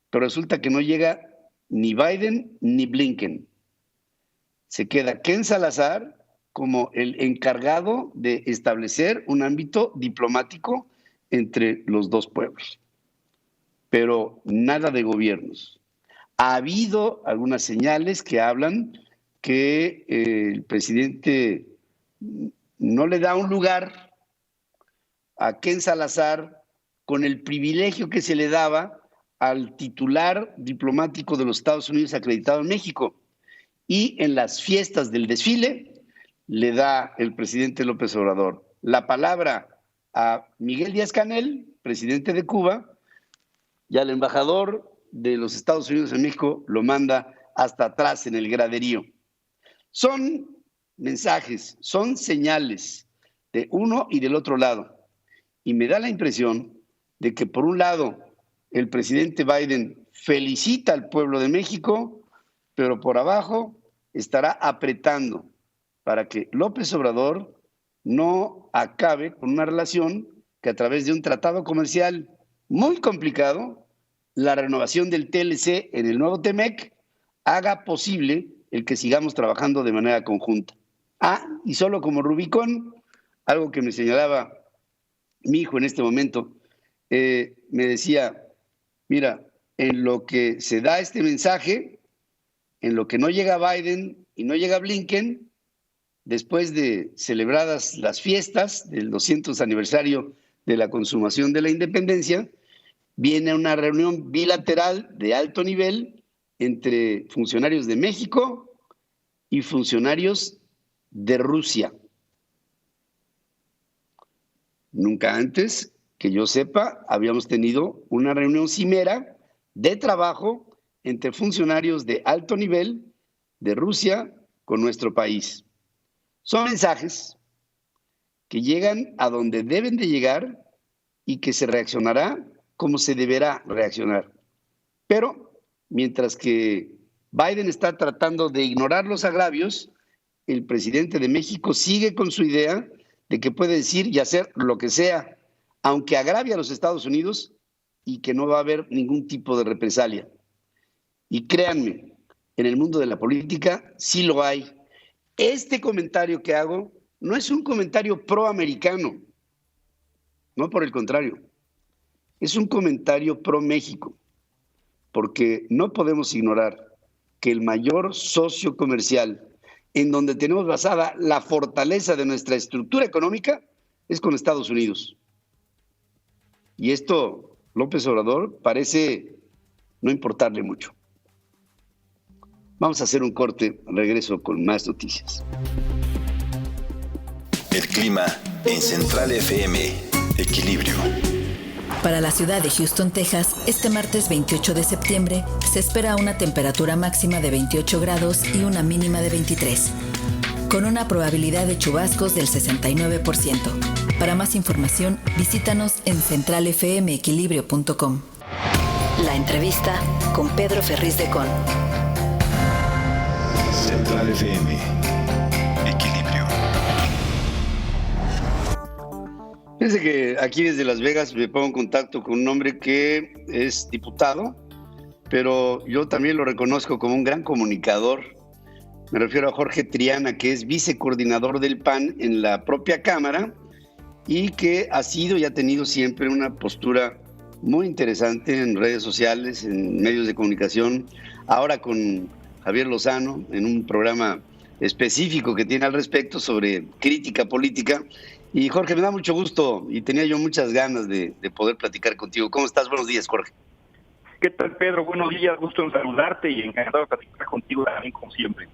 Pero resulta que no llega ni Biden ni Blinken. Se queda Ken Salazar como el encargado de establecer un ámbito diplomático entre los dos pueblos. Pero nada de gobiernos. Ha habido algunas señales que hablan que el presidente no le da un lugar a Ken Salazar con el privilegio que se le daba al titular diplomático de los Estados Unidos acreditado en México. Y en las fiestas del desfile le da el presidente López Obrador la palabra a Miguel Díaz-Canel, presidente de Cuba, y al embajador de los Estados Unidos en México lo manda hasta atrás en el graderío. Son mensajes, son señales de uno y del otro lado. Y me da la impresión de que por un lado el presidente Biden felicita al pueblo de México, pero por abajo estará apretando para que López Obrador no acabe con una relación que a través de un tratado comercial muy complicado, la renovación del TLC en el nuevo TEMEC, haga posible el que sigamos trabajando de manera conjunta. Y solo como Rubicón, algo que me señalaba mi hijo en este momento, me decía, mira, en lo que se da este mensaje, en lo que no llega Biden y no llega Blinken, después de celebradas las fiestas del 200 aniversario de la consumación de la independencia, viene una reunión bilateral de alto nivel entre funcionarios de México y funcionarios de Rusia. Nunca antes, que yo sepa, habíamos tenido una reunión cimera de trabajo entre funcionarios de alto nivel de Rusia con nuestro país. Son mensajes que llegan a donde deben de llegar y que se reaccionará como se deberá reaccionar. Pero mientras que Biden está tratando de ignorar los agravios, el presidente de México sigue con su idea de que puede decir y hacer lo que sea, aunque agravie a los Estados Unidos y que no va a haber ningún tipo de represalia. Y créanme, en el mundo de la política sí lo hay. Este comentario que hago no es un comentario proamericano, no, por el contrario, es un comentario pro México, porque no podemos ignorar que el mayor socio comercial en donde tenemos basada la fortaleza de nuestra estructura económica es con Estados Unidos. Y esto López Obrador parece no importarle mucho. Vamos a hacer un corte, regreso con más noticias. El clima en Central FM, Equilibrio. Para la ciudad de Houston, Texas, este martes 28 de septiembre se espera una temperatura máxima de 28 grados y una mínima de 23, con una probabilidad de chubascos del 69%. Para más información, visítanos en centralfmequilibrio.com. La entrevista con Pedro Ferriz de Con. Central FM, Equilibrio. Fíjense que aquí desde Las Vegas me pongo en contacto con un hombre que es diputado, pero yo también lo reconozco como un gran comunicador. Me refiero a Jorge Triana, que es vicecoordinador del PAN en la propia Cámara y que ha sido y ha tenido siempre una postura muy interesante en redes sociales, en medios de comunicación. Ahora con Javier Lozano, en un programa específico que tiene al respecto sobre crítica política. Y Jorge, me da mucho gusto y tenía yo muchas ganas de poder platicar contigo. ¿Cómo estás? Buenos días, Jorge. ¿Qué tal, Pedro? Buenos días, gusto en saludarte y encantado de platicar contigo también, como siempre.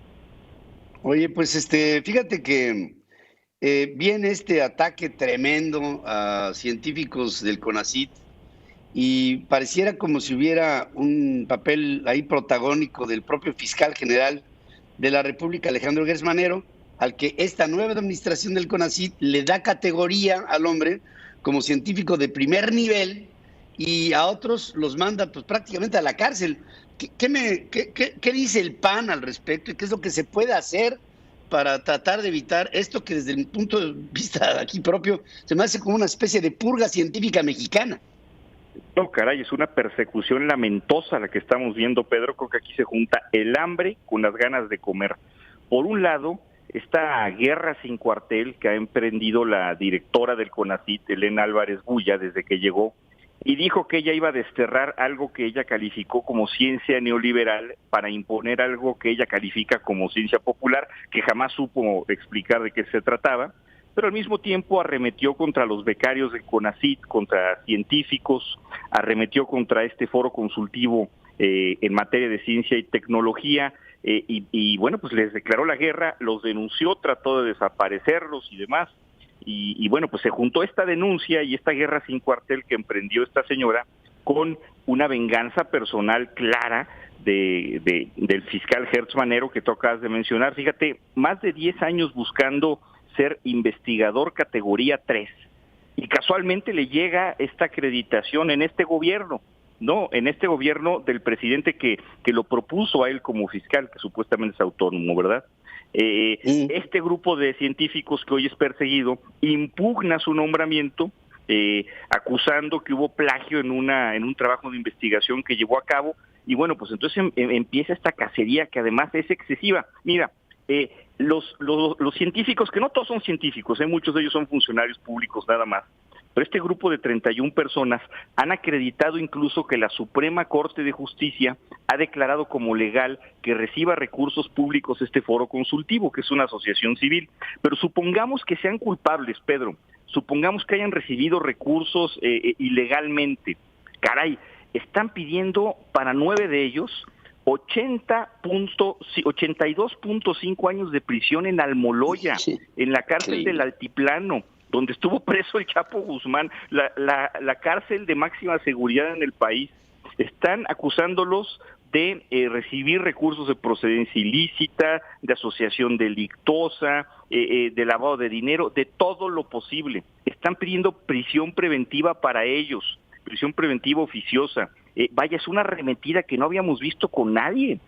Oye, pues fíjate que viene este ataque tremendo a científicos del CONACYT y pareciera como si hubiera un papel ahí protagónico del propio fiscal general de la República, Alejandro Gertz Manero, al que esta nueva administración del CONACYT le da categoría al hombre como científico de primer nivel y a otros los manda pues prácticamente a la cárcel. ¿Qué dice el PAN al respecto y qué es lo que se puede hacer para tratar de evitar esto que desde el punto de vista aquí propio se me hace como una especie de purga científica mexicana? No, caray, es una persecución lamentosa la que estamos viendo, Pedro. Creo que aquí se junta el hambre con las ganas de comer. Por un lado, esta guerra sin cuartel que ha emprendido la directora del CONACYT, Elena Álvarez Bulla, desde que llegó, y dijo que ella iba a desterrar algo que ella calificó como ciencia neoliberal para imponer algo que ella califica como ciencia popular, que jamás supo explicar de qué se trataba, pero al mismo tiempo arremetió contra los becarios del CONACYT, contra científicos, arremetió contra este foro consultivo en materia de ciencia y tecnología, y bueno, pues les declaró la guerra, los denunció, trató de desaparecerlos y demás, y bueno, pues se juntó esta denuncia y esta guerra sin cuartel que emprendió esta señora con una venganza personal clara del fiscal Hertz Manero que tú acabas de mencionar. Fíjate, más de 10 años buscando ser investigador categoría 3, y casualmente le llega esta acreditación en este gobierno, ¿no? En este gobierno del presidente que lo propuso a él como fiscal, que supuestamente es autónomo, ¿verdad? Este grupo de científicos que hoy es perseguido impugna su nombramiento, acusando que hubo plagio en un trabajo de investigación que llevó a cabo, y bueno, pues entonces empieza esta cacería que además es excesiva. Mira, los científicos, que no todos son científicos, muchos de ellos son funcionarios públicos nada más, pero este grupo de 31 personas han acreditado incluso que la Suprema Corte de Justicia ha declarado como legal que reciba recursos públicos este foro consultivo, que es una asociación civil. Pero supongamos que sean culpables, Pedro, supongamos que hayan recibido recursos ilegalmente. Caray, están pidiendo para 9 de ellos 82.5 años de prisión en Almoloya, en la cárcel del Altiplano, donde estuvo preso el Chapo Guzmán, la cárcel de máxima seguridad en el país. Están acusándolos de recibir recursos de procedencia ilícita, de asociación delictuosa, de lavado de dinero, de todo lo posible. Están pidiendo prisión preventiva para ellos, prisión preventiva oficiosa. Vaya, es una arremetida que no habíamos visto con nadie.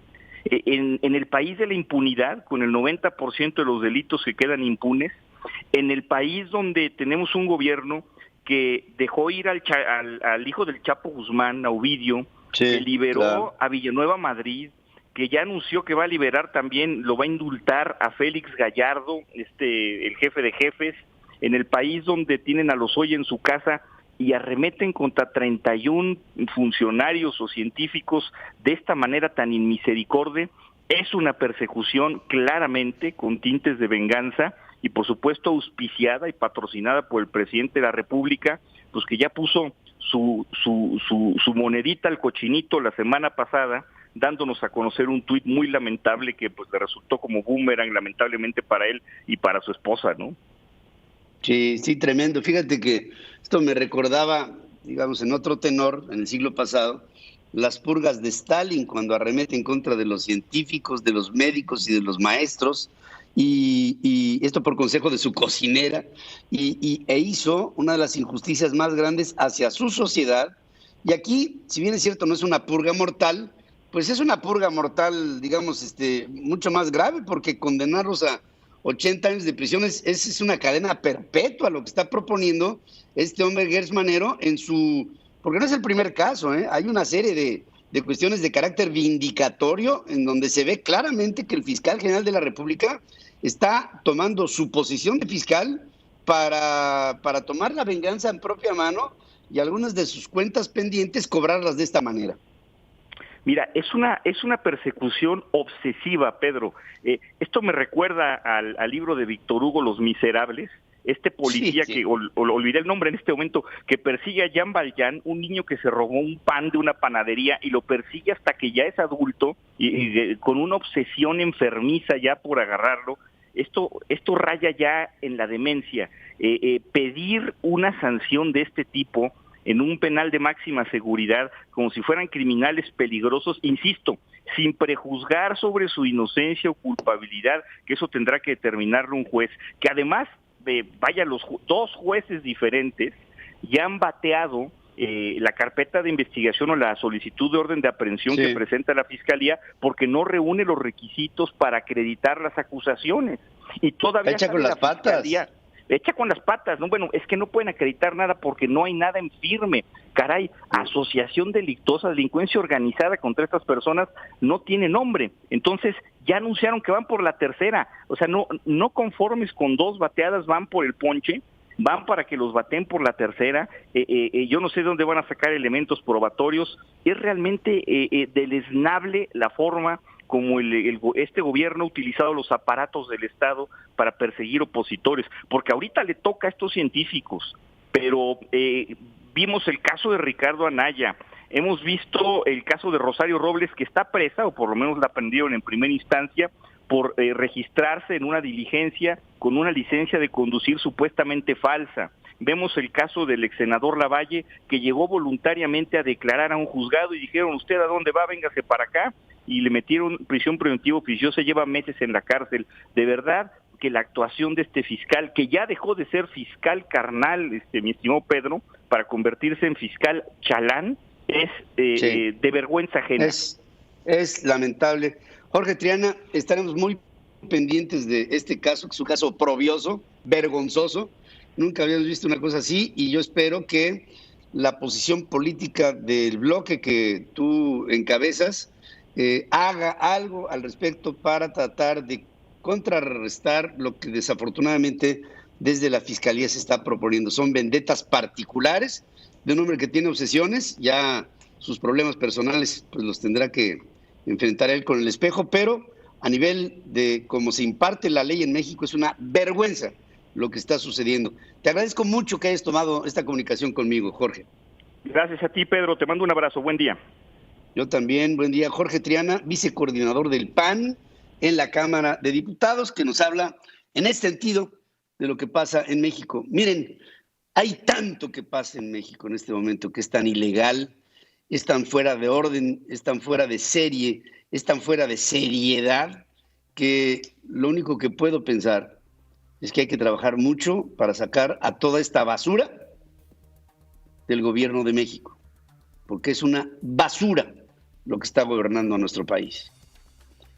En el país de la impunidad, con el 90% de los delitos que quedan impunes, en el país donde tenemos un gobierno que dejó ir al hijo del Chapo Guzmán, a Ovidio, que liberó a Villanueva Madrid, que ya anunció que va a liberar también, lo va a indultar a Félix Gallardo, el jefe de jefes, en el país donde tienen a Lozoya en su casa y arremeten contra 31 funcionarios o científicos de esta manera tan inmisericordia. Es una persecución claramente con tintes de venganza, y por supuesto auspiciada y patrocinada por el presidente de la República, pues que ya puso su monedita al cochinito la semana pasada, dándonos a conocer un tuit muy lamentable que pues le resultó como boomerang, lamentablemente para él y para su esposa, ¿no? Sí, tremendo. Fíjate que esto me recordaba, digamos, en otro tenor, en el siglo pasado, las purgas de Stalin, cuando arremete en contra de los científicos, de los médicos y de los maestros, y esto por consejo de su cocinera, e hizo una de las injusticias más grandes hacia su sociedad. Y aquí, si bien es cierto, no es una purga mortal, pues es una purga mortal, digamos, mucho más grave, porque condenarlos a 80 años de prisión es una cadena perpetua, lo que está proponiendo este hombre Hertz Manero porque no es el primer caso, hay una serie de cuestiones de carácter vindicatorio en donde se ve claramente que el fiscal general de la República está tomando su posición de fiscal para tomar la venganza en propia mano y algunas de sus cuentas pendientes cobrarlas de esta manera. Mira, es una persecución obsesiva, Pedro. Esto me recuerda al libro de Víctor Hugo, Los Miserables, este policía que olvidé el nombre en este momento, que persigue a Jean Valjean, un niño que se robó un pan de una panadería, y lo persigue hasta que ya es adulto y con una obsesión enfermiza ya por agarrarlo. Esto raya ya en la demencia. Pedir una sanción de este tipo en un penal de máxima seguridad, como si fueran criminales peligrosos, insisto, sin prejuzgar sobre su inocencia o culpabilidad, que eso tendrá que determinarlo un juez, que además, los 2 jueces diferentes ya han bateado la carpeta de investigación o la solicitud de orden de aprehensión que presenta la Fiscalía, porque no reúne los requisitos para acreditar las acusaciones. Y todavía echa con las patas. Echa con las patas, ¿no? Bueno, es que no pueden acreditar nada porque no hay nada en firme. Caray, asociación delictuosa, delincuencia organizada contra estas personas no tiene nombre. Entonces, ya anunciaron que van por la tercera. O sea, no conformes con 2 bateadas, van por el ponche, van para que los baten por la tercera. Yo no sé de dónde van a sacar elementos probatorios. Es realmente deleznable la forma como este gobierno ha utilizado los aparatos del Estado para perseguir opositores, porque ahorita le toca a estos científicos, pero vimos el caso de Ricardo Anaya, hemos visto el caso de Rosario Robles, que está presa, o por lo menos la prendieron en primera instancia, por registrarse en una diligencia con una licencia de conducir supuestamente falsa. Vemos el caso del ex senador Lavalle, que llegó voluntariamente a declarar a un juzgado y dijeron, ¿usted a dónde va? Véngase para acá. Y le metieron prisión preventiva oficiosa, lleva meses en la cárcel. De verdad que la actuación de este fiscal, que ya dejó de ser fiscal carnal, mi estimado Pedro, para convertirse en fiscal chalán, es sí, de vergüenza ajena. Es lamentable. Jorge Triana, estaremos muy pendientes de este caso, que es un caso oprobioso, vergonzoso. Nunca habíamos visto una cosa así y yo espero que la posición política del bloque que tú encabezas haga algo al respecto para tratar de contrarrestar lo que desafortunadamente desde la Fiscalía se está proponiendo. Son vendetas particulares de un hombre que tiene obsesiones, ya sus problemas personales pues los tendrá que enfrentar él con el espejo, pero a nivel de cómo se imparte la ley en México es una vergüenza lo que está sucediendo. Te agradezco mucho que hayas tomado esta comunicación conmigo, Jorge. Gracias a ti, Pedro. Te mando un abrazo. Buen día. Yo también. Buen día. Jorge Triana, vicecoordinador del PAN en la Cámara de Diputados, que nos habla en este sentido de lo que pasa en México. Miren, hay tanto que pasa en México en este momento que es tan ilegal, es tan fuera de orden, es tan fuera de serie, es tan fuera de seriedad, que lo único que puedo pensar es que hay que trabajar mucho para sacar a toda esta basura del gobierno de México, porque es una basura lo que está gobernando a nuestro país.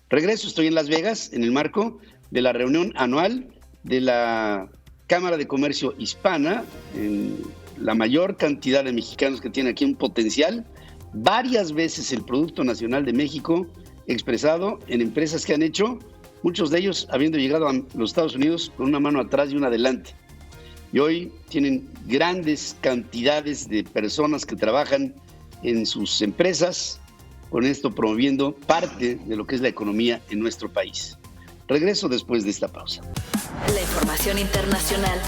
Regreso, estoy en Las Vegas en el marco de la reunión anual de la Cámara de Comercio Hispana, en la mayor cantidad de mexicanos que tiene aquí un potencial, varias veces el Producto Nacional de México expresado en empresas que han hecho, muchos de ellos habiendo llegado a los Estados Unidos con una mano atrás y una adelante. Y hoy tienen grandes cantidades de personas que trabajan en sus empresas, con esto promoviendo parte de lo que es la economía en nuestro país. Regreso después de esta pausa. La información internacional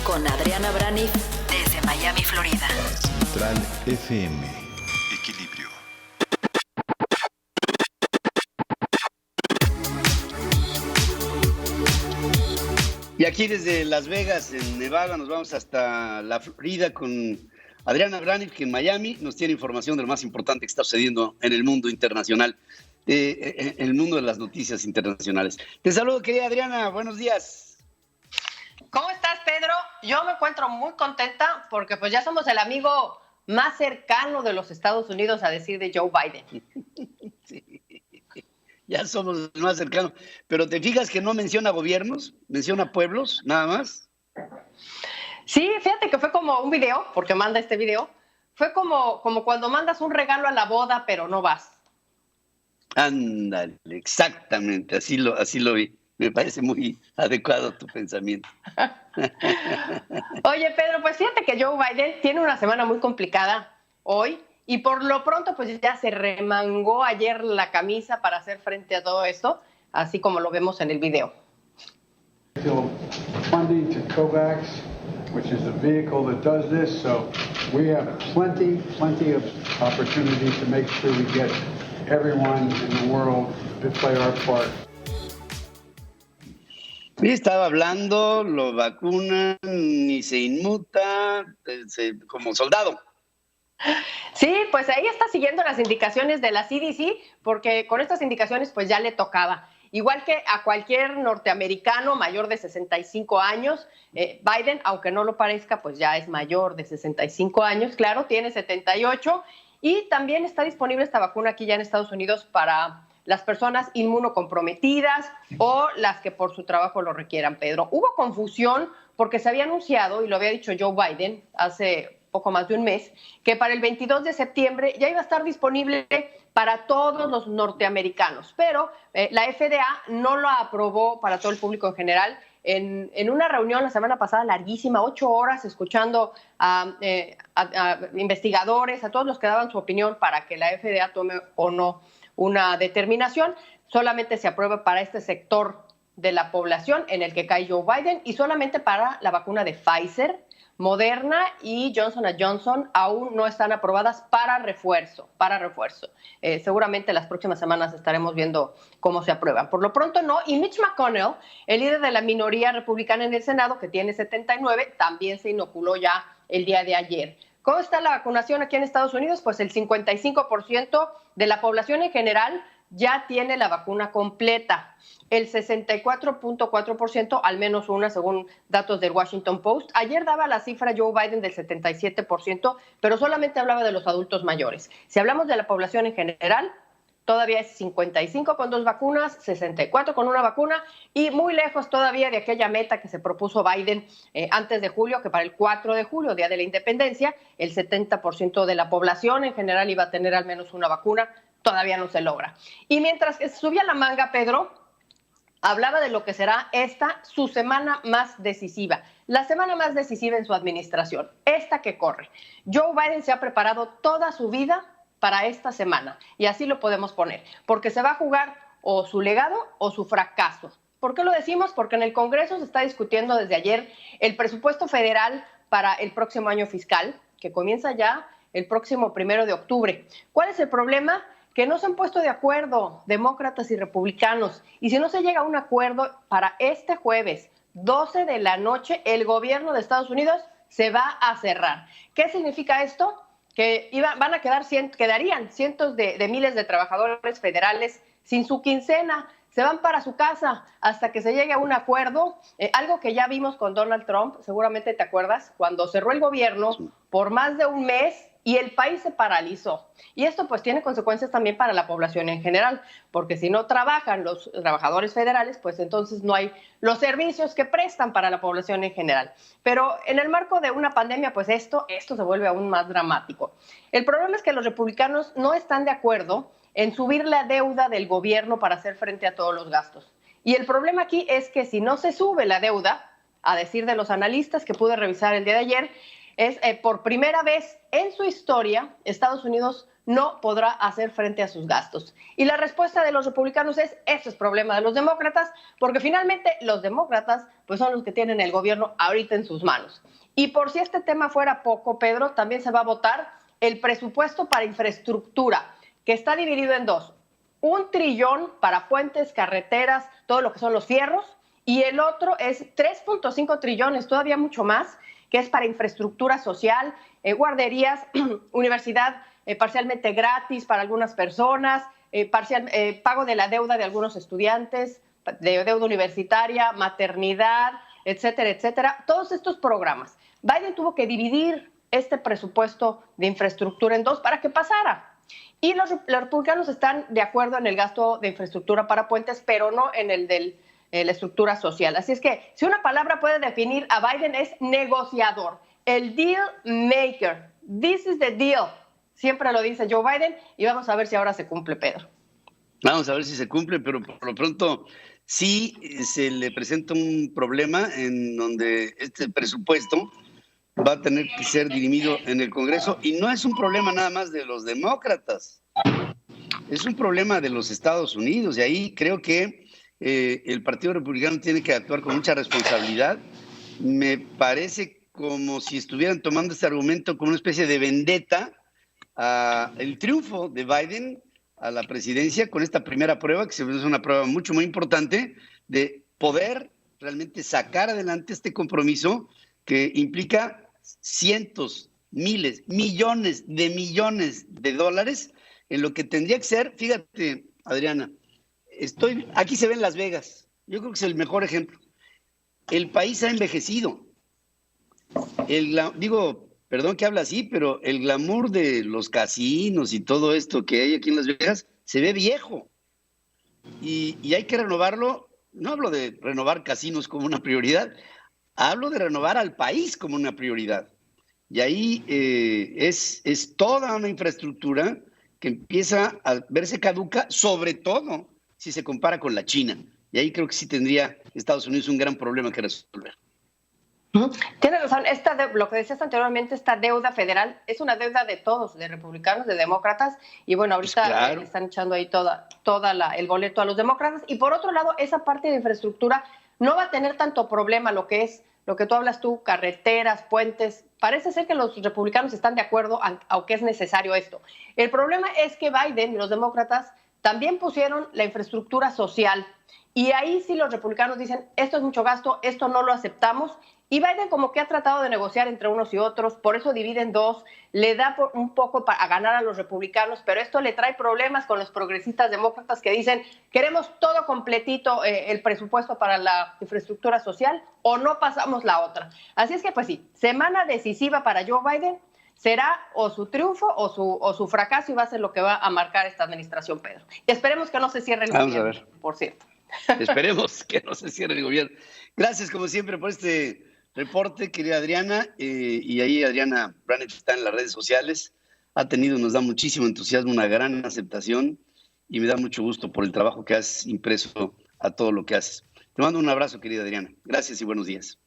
con Adriana Braniff desde Miami, Florida. Central FM. Equilibrio. Y aquí desde Las Vegas, en Nevada, nos vamos hasta la Florida con Adriana Braniff, que en Miami nos tiene información de lo más importante que está sucediendo en el mundo internacional, en el mundo de las noticias internacionales. Te saludo, querida Adriana, buenos días. ¿Cómo estás, Pedro? Yo me encuentro muy contenta porque pues ya somos el amigo más cercano de los Estados Unidos, a decir de Joe Biden. Sí, ya somos el más cercano. Pero ¿te fijas que no menciona gobiernos? Menciona pueblos, nada más. Sí, fíjate que fue como un video, porque manda este video, fue como cuando mandas un regalo a la boda, pero no vas. Ándale, exactamente, así lo vi. Me parece muy adecuado tu pensamiento. Oye, Pedro, pues fíjate que Joe Biden tiene una semana muy complicada hoy y por lo pronto pues ya se remangó ayer la camisa para hacer frente a todo esto, así como lo vemos en el video. Funding to COVAX, which is the vehicle that does this, so we have plenty of opportunity to make sure we get everyone in the world to play our part. Sí, estaba hablando, lo vacunan y se inmuta como soldado. Sí, pues ahí está siguiendo las indicaciones de la CDC, porque con estas indicaciones pues ya le tocaba. Igual que a cualquier norteamericano mayor de 65 años, Biden, aunque no lo parezca, pues ya es mayor de 65 años, claro, tiene 78, y también está disponible esta vacuna aquí ya en Estados Unidos para las personas inmunocomprometidas o las que por su trabajo lo requieran, Pedro. Hubo confusión porque se había anunciado, y lo había dicho Joe Biden hace poco más de un mes, que para el 22 de septiembre ya iba a estar disponible para todos los norteamericanos, pero la FDA no lo aprobó para todo el público en general. En una reunión la semana pasada larguísima, 8 horas, escuchando a investigadores, a todos los que daban su opinión para que la FDA tome o no una determinación. Solamente se aprueba para este sector de la población en el que cae Joe Biden y solamente para la vacuna de Pfizer, Moderna y Johnson & Johnson aún no están aprobadas para refuerzo. Seguramente las próximas semanas estaremos viendo cómo se aprueban. Por lo pronto no. Y Mitch McConnell, el líder de la minoría republicana en el Senado, que tiene 79, también se inoculó ya el día de ayer. ¿Cómo está la vacunación aquí en Estados Unidos? Pues el 55% de la población en general ya tiene la vacuna completa. El 64.4%, al menos una, según datos del Washington Post. Ayer daba la cifra Joe Biden del 77%, pero solamente hablaba de los adultos mayores. Si hablamos de la población en general, todavía es 55 con 2 vacunas, 64 con una vacuna y muy lejos todavía de aquella meta que se propuso Biden antes de julio, que para el 4 de julio, Día de la Independencia, el 70% de la población en general iba a tener al menos una vacuna. Todavía no se logra. Y mientras que se subía la manga, Pedro hablaba de lo que será su semana más decisiva, la semana más decisiva en su administración, esta que corre. Joe Biden se ha preparado toda su vida para esta semana, y así lo podemos poner, porque se va a jugar o su legado o su fracaso. ¿Por qué lo decimos? Porque en el Congreso se está discutiendo desde ayer el presupuesto federal para el próximo año fiscal, que comienza ya el próximo 1 de octubre. ¿Cuál es el problema? Que no se han puesto de acuerdo demócratas y republicanos. Y si no se llega a un acuerdo para este jueves, 12 de la noche, el gobierno de Estados Unidos se va a cerrar. ¿Qué significa esto? Que quedarían cientos de miles de trabajadores federales sin su quincena. Se van para su casa hasta que se llegue a un acuerdo, algo que ya vimos con Donald Trump, seguramente te acuerdas, cuando cerró el gobierno por más de un mes y el país se paralizó. Y esto pues tiene consecuencias también para la población en general, porque si no trabajan los trabajadores federales, pues entonces no hay los servicios que prestan para la población en general. Pero en el marco de una pandemia, pues esto se vuelve aún más dramático. El problema es que los republicanos no están de acuerdo en subir la deuda del gobierno para hacer frente a todos los gastos. Y el problema aquí es que si no se sube la deuda, a decir de los analistas que pude revisar el día de ayer, es por primera vez en su historia, Estados Unidos no podrá hacer frente a sus gastos. Y la respuesta de los republicanos es, esto es problema de los demócratas, porque finalmente los demócratas pues son los que tienen el gobierno ahorita en sus manos. Y por si este tema fuera poco, Pedro, también se va a votar el presupuesto para infraestructura, que está dividido en dos. 1 trillón para puentes, carreteras, todo lo que son los fierros, y el otro es 3.5 trillones, todavía mucho más, que es para infraestructura social, guarderías, universidad parcialmente gratis para algunas personas, pago de la deuda de algunos estudiantes, de deuda universitaria, maternidad, etcétera, etcétera. Todos estos programas. Biden tuvo que dividir este presupuesto de infraestructura en dos para que pasara. Y los republicanos están de acuerdo en el gasto de infraestructura para puentes, pero no en el de la estructura social. Así es que si una palabra puede definir a Biden es negociador, el deal maker. This is the deal. Siempre lo dice Joe Biden y vamos a ver si ahora se cumple, Pedro. Vamos a ver si se cumple, pero por lo pronto sí se le presenta un problema en donde este presupuesto va a tener que ser dirimido en el Congreso y no es un problema nada más de los demócratas, es un problema de los Estados Unidos y ahí creo que el Partido Republicano tiene que actuar con mucha responsabilidad. Me parece como si estuvieran tomando este argumento como una especie de vendetta al triunfo de Biden a la presidencia con esta primera prueba, que se ve es una prueba muy importante de poder realmente sacar adelante este compromiso que implica cientos, miles, millones de dólares en lo que tendría que ser, fíjate, Adriana, aquí se ve en Las Vegas, yo creo que es el mejor ejemplo. El país ha envejecido. Perdón que habla así, pero el glamour de los casinos y todo esto que hay aquí en Las Vegas se ve viejo. Y hay que renovarlo. No hablo de renovar casinos como una prioridad, hablo de renovar al país como una prioridad. Y ahí es toda una infraestructura que empieza a verse caduca, sobre todo si se compara con la China. Y ahí creo que sí tendría Estados Unidos un gran problema que resolver. Tienes razón, lo que decías anteriormente, esta deuda federal es una deuda de todos, de republicanos, de demócratas, y bueno, ahorita pues claro, le están echando ahí el boleto a los demócratas. Y por otro lado, esa parte de infraestructura no va a tener tanto problema, lo que tú hablas tú, carreteras, puentes. Parece ser que los republicanos están de acuerdo, aunque es necesario esto. El problema es que Biden y los demócratas también pusieron la infraestructura social, y ahí sí los republicanos dicen, esto es mucho gasto, esto no lo aceptamos. Y Biden como que ha tratado de negociar entre unos y otros, por eso divide en dos, le da un poco a ganar a los republicanos, pero esto le trae problemas con los progresistas demócratas que dicen, queremos todo completito el presupuesto para la infraestructura social o no pasamos la otra. Así es que pues sí, semana decisiva para Joe Biden, será o su triunfo o su fracaso y va a ser lo que va a marcar esta administración, Pedro. Y esperemos que no se cierre el gobierno, por cierto. Esperemos que no se cierre el gobierno. Gracias como siempre por este reporte, querida Adriana, y ahí Adriana Branet está en las redes sociales, nos da muchísimo entusiasmo, una gran aceptación, y me da mucho gusto por el trabajo que has impreso a todo lo que haces. Te mando un abrazo, querida Adriana. Gracias y buenos días.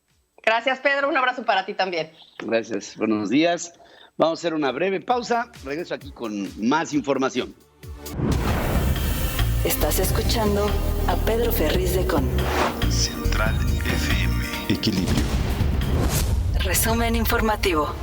Gracias, Pedro. Un abrazo para ti también. Gracias. Buenos días. Vamos a hacer una breve pausa. Regreso aquí con más información. Estás escuchando a Pedro Ferriz de Con. Central FM. Equilibrio. Resumen informativo.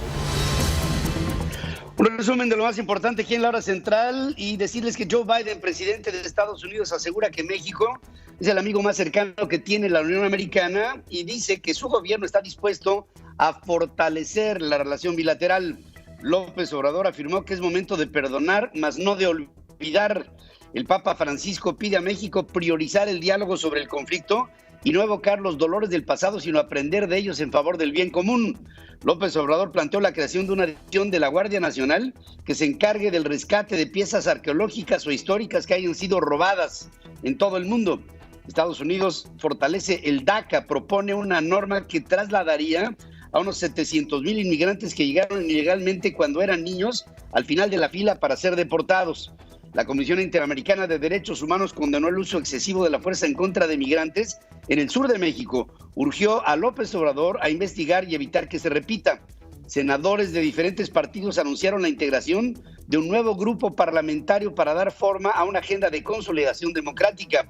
Un resumen de lo más importante aquí en la hora central y decirles que Joe Biden, presidente de Estados Unidos, asegura que México es el amigo más cercano que tiene la Unión Americana y dice que su gobierno está dispuesto a fortalecer la relación bilateral. López Obrador afirmó que es momento de perdonar, mas no de olvidar. El Papa Francisco pide a México priorizar el diálogo sobre el conflicto y no evocar los dolores del pasado, sino aprender de ellos en favor del bien común. López Obrador planteó la creación de una división de la Guardia Nacional que se encargue del rescate de piezas arqueológicas o históricas que hayan sido robadas en todo el mundo. Estados Unidos fortalece el DACA, propone una norma que trasladaría a unos 700,000 inmigrantes que llegaron ilegalmente cuando eran niños al final de la fila para ser deportados. La Comisión Interamericana de Derechos Humanos condenó el uso excesivo de la fuerza en contra de migrantes en el sur de México. Urgió a López Obrador a investigar y evitar que se repita. Senadores de diferentes partidos anunciaron la integración de un nuevo grupo parlamentario para dar forma a una agenda de consolidación democrática.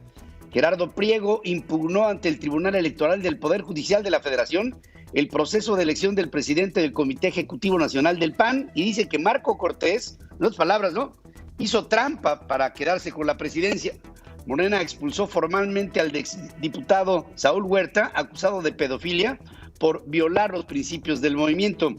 Gerardo Priego impugnó ante el Tribunal Electoral del Poder Judicial de la Federación el proceso de elección del presidente del Comité Ejecutivo Nacional del PAN y dice que Marco Cortés, en otras palabras, ¿no?, hizo trampa para quedarse con la presidencia. Morena expulsó formalmente al exdiputado Saúl Huerta, acusado de pedofilia, por violar los principios del movimiento.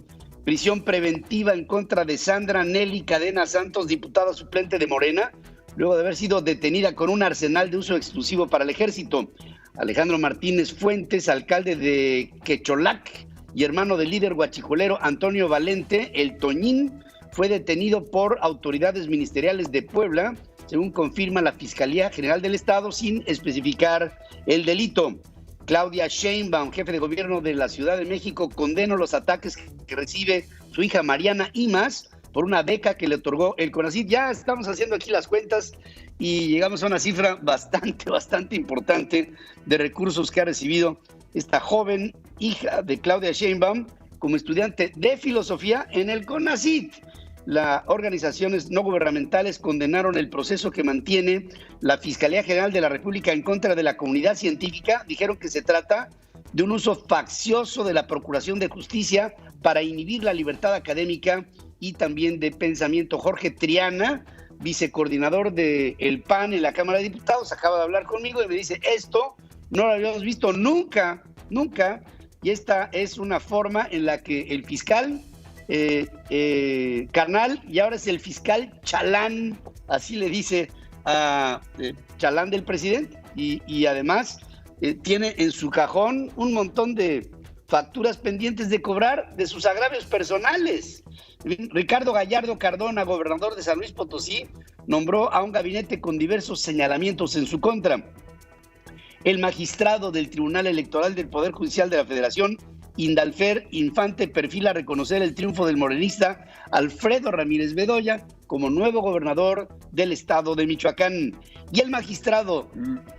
Prisión preventiva en contra de Sandra Nelly Cadena Santos, diputada suplente de Morena, luego de haber sido detenida con un arsenal de uso exclusivo para el ejército. Alejandro Martínez Fuentes, alcalde de Quecholac y hermano del líder guachicolero Antonio Valente, el Toñín, fue detenido por autoridades ministeriales de Puebla, según confirma la Fiscalía General del Estado, sin especificar el delito. Claudia Sheinbaum, jefe de gobierno de la Ciudad de México, condenó los ataques que recibe su hija Mariana Imaz por una beca que le otorgó el CONACYT. Ya estamos haciendo aquí las cuentas y llegamos a una cifra bastante importante de recursos que ha recibido esta joven hija de Claudia Sheinbaum como estudiante de filosofía en el CONACYT. Las organizaciones no gubernamentales condenaron el proceso que mantiene la Fiscalía General de la República en contra de la comunidad científica. Dijeron que se trata de un uso faccioso de la Procuración de Justicia para inhibir la libertad académica y también de pensamiento. Jorge Triana, vicecoordinador del PAN en la Cámara de Diputados, acaba de hablar conmigo y me dice, esto no lo habíamos visto nunca, y esta es una forma en la que el fiscal carnal, y ahora es el fiscal chalán, así le dice a chalán del presidente, y además tiene en su cajón un montón de facturas pendientes de cobrar de sus agravios personales. Ricardo Gallardo Cardona, gobernador de San Luis Potosí, nombró a un gabinete con diversos señalamientos en su contra. El magistrado del Tribunal Electoral del Poder Judicial de la Federación, Indalfer Infante, perfila reconocer el triunfo del morenista Alfredo Ramírez Bedoya como nuevo gobernador del estado de Michoacán. Y el magistrado,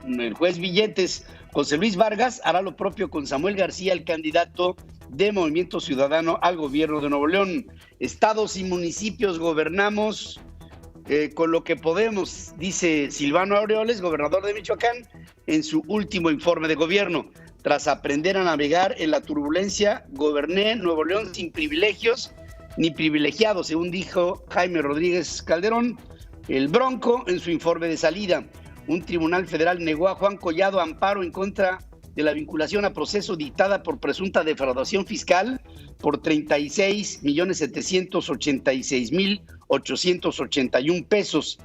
el juez Billetes, José Luis Vargas hará lo propio con Samuel García, el candidato de Movimiento Ciudadano al gobierno de Nuevo León. Estados y municipios gobernamos con lo que podemos, dice Silvano Aureoles, gobernador de Michoacán, en su último informe de gobierno. Tras aprender a navegar en la turbulencia, goberné Nuevo León sin privilegios ni privilegiados, según dijo Jaime Rodríguez Calderón, el Bronco, en su informe de salida. Un tribunal federal negó a Juan Collado amparo en contra de la vinculación a proceso dictada por presunta defraudación fiscal por 36.786.881 pesos.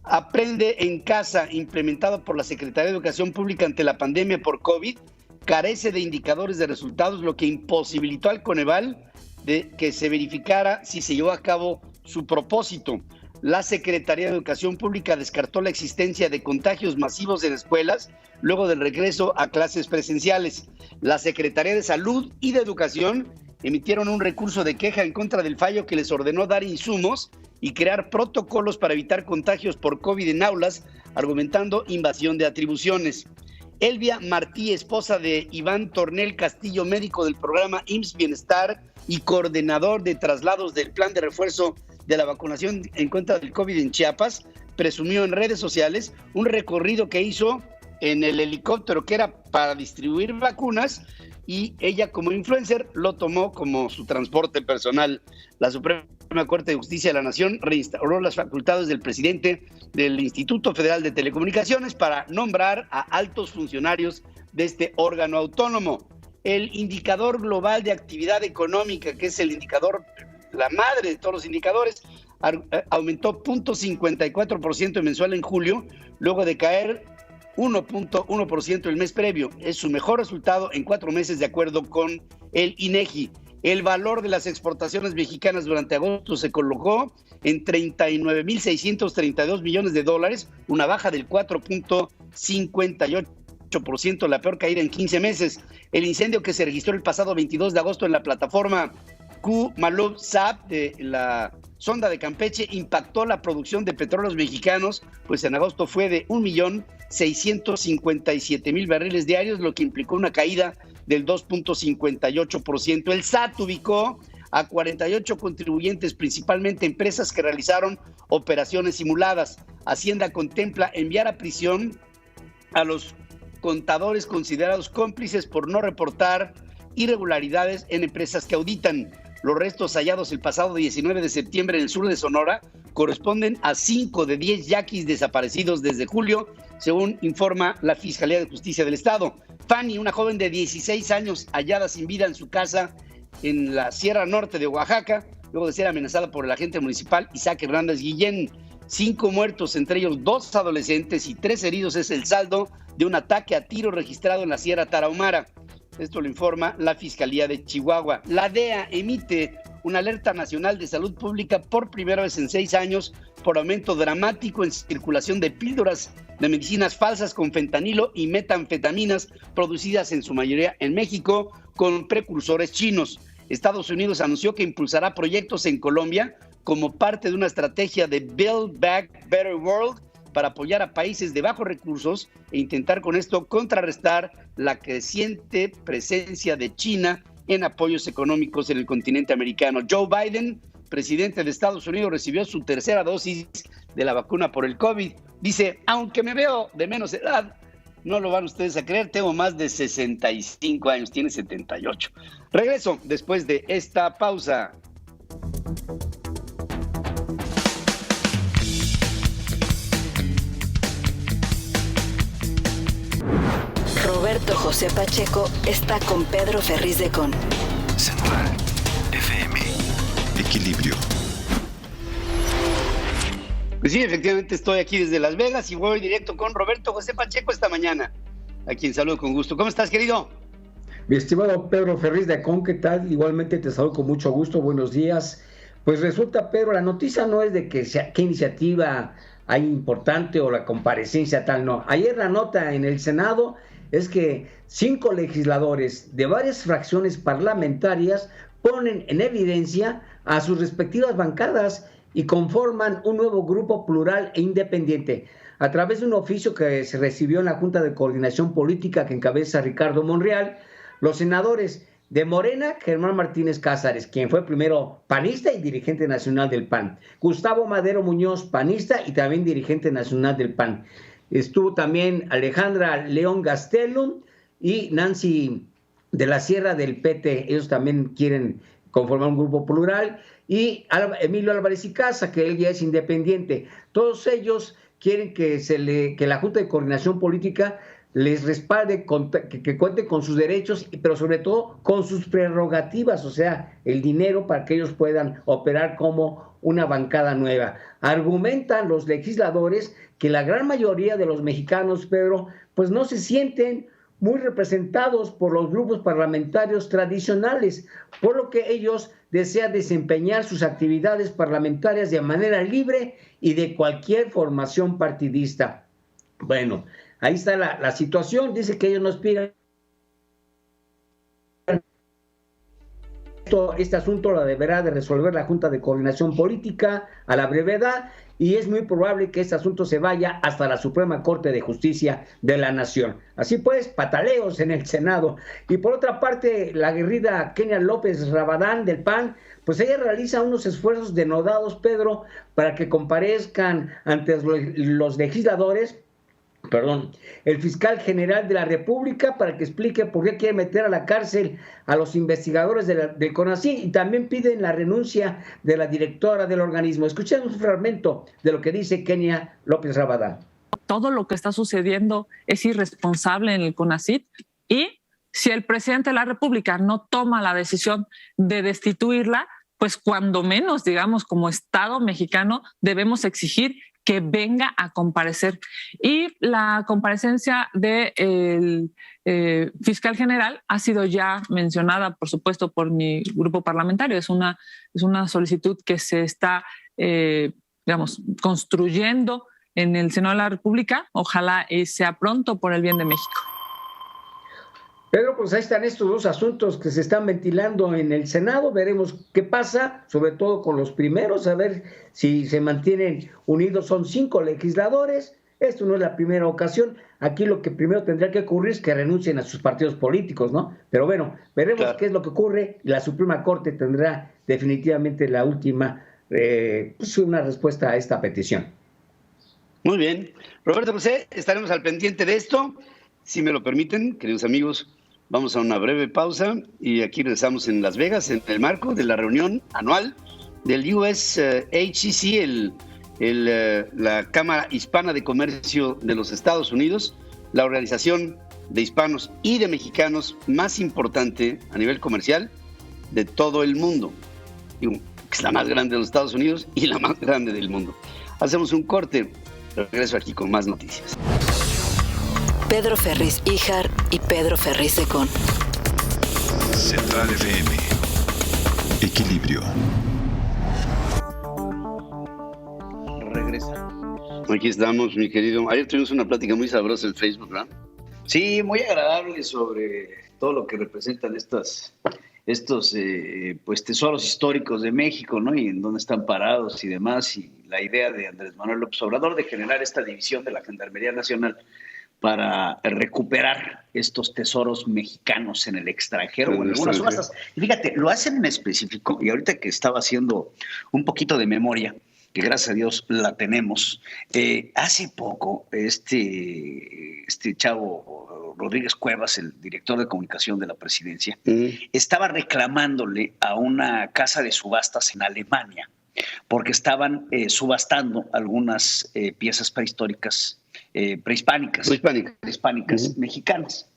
Aprende en casa, implementado por la Secretaría de Educación Pública ante la pandemia por COVID, carece de indicadores de resultados, lo que imposibilitó al Coneval de que se verificara si se llevó a cabo su propósito. La Secretaría de Educación Pública descartó la existencia de contagios masivos en escuelas luego del regreso a clases presenciales. La Secretaría de Salud y de Educación emitieron un recurso de queja en contra del fallo que les ordenó dar insumos y crear protocolos para evitar contagios por COVID en aulas, argumentando invasión de atribuciones. Elvia Martí, esposa de Iván Tornel Castillo, médico del programa IMSS Bienestar y coordinador de traslados del plan de refuerzo de la vacunación en contra del COVID en Chiapas, presumió en redes sociales un recorrido que hizo en el helicóptero que era para distribuir vacunas, y ella, como influencer, lo tomó como su transporte personal. La Suprema Corte de Justicia de la Nación reinstauró las facultades del presidente del Instituto Federal de Telecomunicaciones para nombrar a altos funcionarios de este órgano autónomo. El indicador global de actividad económica, que es el indicador, la madre de todos los indicadores, aumentó 0.54% mensual en julio, luego de caer 1.1% el mes previo. Es su mejor resultado en 4 meses, de acuerdo con el INEGI. El valor de las exportaciones mexicanas durante agosto se colocó en 39.632 millones de dólares, una baja del 4.58%, la peor caída en 15 meses. El incendio que se registró el pasado 22 de agosto en la plataforma Q-Malub-SAP de la sonda de Campeche impactó la producción de petróleos mexicanos, pues en agosto fue de 1.657.000 barriles diarios, lo que implicó una caída del 2.58%. El SAT ubicó a 48 contribuyentes, principalmente empresas que realizaron operaciones simuladas. Hacienda contempla enviar a prisión a los contadores considerados cómplices por no reportar irregularidades en empresas que auditan. Los restos hallados el pasado 19 de septiembre en el sur de Sonora corresponden a 5 de 10 yaquis desaparecidos desde julio, según informa la Fiscalía de Justicia del Estado. Fanny, una joven de 16 años hallada sin vida en su casa en la Sierra Norte de Oaxaca, luego de ser amenazada por el agente municipal Isaac Hernández Guillén. 5 muertos, entre ellos 2 adolescentes, y 3 heridos es el saldo de un ataque a tiro registrado en la Sierra Tarahumara. Esto lo informa la Fiscalía de Chihuahua. La DEA emite una alerta nacional de salud pública por primera vez en 6 años por aumento dramático en circulación de píldoras de medicinas falsas con fentanilo y metanfetaminas, producidas en su mayoría en México con precursores chinos. Estados Unidos anunció que impulsará proyectos en Colombia como parte de una estrategia de Build Back Better World para apoyar a países de bajos recursos e intentar con esto contrarrestar la creciente presencia de China en apoyos económicos en el continente americano. Joe Biden, presidente de Estados Unidos, recibió su tercera dosis de la vacuna por el COVID. Dice, aunque me veo de menos edad, no lo van ustedes a creer, tengo más de 65 años, tiene 78. Regreso después de esta pausa. Roberto José Pacheco está con Pedro Ferriz de Con. Central FM. Equilibrio. Pues sí, efectivamente estoy aquí desde Las Vegas y voy directo con Roberto José Pacheco esta mañana, a quien saludo con gusto. ¿Cómo estás, querido? Mi estimado Pedro Ferriz de Con, ¿qué tal? Igualmente te saludo con mucho gusto, buenos días. Pues resulta, Pedro, la noticia no es de que qué iniciativa hay importante o la comparecencia tal, no. Ayer la nota en el Senado es que 5 legisladores de varias fracciones parlamentarias ponen en evidencia a sus respectivas bancadas y conforman un nuevo grupo plural e independiente. a través de un oficio que se recibió en la Junta de Coordinación Política que encabeza Ricardo Monreal, los senadores de Morena, Germán Martínez Cázares, quien fue primero panista y dirigente nacional del PAN. Gustavo Madero Muñoz, panista y también dirigente nacional del PAN. Estuvo también Alejandra León Gastelum y Nancy de la Sierra del PT. Ellos también quieren conformar un grupo plural. Y Emilio Álvarez y Casa, que él ya es independiente. Todos ellos quieren que la Junta de Coordinación Política les respalde, que cuente con sus derechos, pero sobre todo con sus prerrogativas, o sea, el dinero para que ellos puedan operar como una bancada nueva. Argumentan los legisladores que la gran mayoría de los mexicanos, Pedro, pues no se sienten muy representados por los grupos parlamentarios tradicionales, por lo que ellos desean desempeñar sus actividades parlamentarias de manera libre y de cualquier formación partidista. Bueno, ahí está la situación. Dice que ellos no aspiran. Este asunto lo deberá de resolver la Junta de Coordinación Política a la brevedad y es muy probable que este asunto se vaya hasta la Suprema Corte de Justicia de la Nación. Así pues, pataleos en el Senado. Y por otra parte, la aguerrida Kenia López Rabadán del PAN, pues ella realiza unos esfuerzos denodados, Pedro, para que comparezcan ante los legisladores, el fiscal general de la República, para que explique por qué quiere meter a la cárcel a los investigadores del CONACYT, y también piden la renuncia de la directora del organismo. Escuchemos un fragmento de lo que dice Kenia López Rabadán. Todo lo que está sucediendo es irresponsable en el CONACYT, y si el presidente de la República no toma la decisión de destituirla, pues cuando menos, digamos, como Estado mexicano, debemos exigir que venga a comparecer. Y la comparecencia del fiscal general ha sido ya mencionada, por supuesto, por mi grupo parlamentario. Es una solicitud que se está, construyendo en el Senado de la República. Ojalá sea pronto por el bien de México. Pedro, pues ahí están estos dos asuntos que se están ventilando en el Senado. Veremos qué pasa, sobre todo con los primeros, a ver si se mantienen unidos. Son 5 legisladores. Esto no es la primera ocasión. Aquí lo que primero tendría que ocurrir es que renuncien a sus partidos políticos, ¿no? Pero bueno, veremos qué es lo que ocurre. La Suprema Corte tendrá definitivamente la última, una respuesta a esta petición. Muy bien. Roberto José, estaremos al pendiente de esto. Si me lo permiten, queridos amigos, vamos a una breve pausa y aquí regresamos en Las Vegas en el marco de la reunión anual del USHCC, la Cámara Hispana de Comercio de los Estados Unidos, la organización de hispanos y de mexicanos más importante a nivel comercial de todo el mundo. Es la más grande de los Estados Unidos y la más grande del mundo. Hacemos un corte, regreso aquí con más noticias. Pedro Ferriz Híjar y Pedro Ferriz de Con. Central FM. Equilibrio. Regresa. Aquí estamos, mi querido. Ayer tuvimos una plática muy sabrosa en Facebook, ¿verdad? Sí, muy agradable sobre todo lo que representan estos tesoros históricos de México, ¿no? Y en dónde están parados y demás. Y la idea de Andrés Manuel López Obrador de generar esta división de la Gendarmería Nacional para recuperar estos tesoros mexicanos en el extranjero o en algunas subastas. Y fíjate, lo hacen en específico, y ahorita que estaba haciendo un poquito de memoria, que gracias a Dios la tenemos, hace poco este chavo Rodríguez Cuevas, el director de comunicación de la presidencia, estaba reclamándole a una casa de subastas en Alemania, porque estaban subastando algunas piezas prehistóricas prehispánicas mexicanas.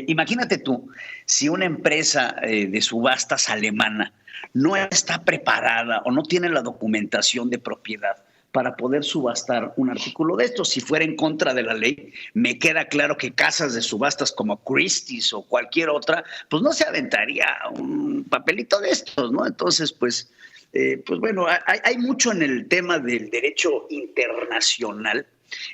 Imagínate tú, si una empresa de subastas alemana no está preparada o no tiene la documentación de propiedad para poder subastar un artículo de estos, si fuera en contra de la ley, me queda claro que casas de subastas como Christie's o cualquier otra, pues no se aventaría un papelito de estos, ¿no? Entonces, pues bueno, hay mucho en el tema del derecho internacional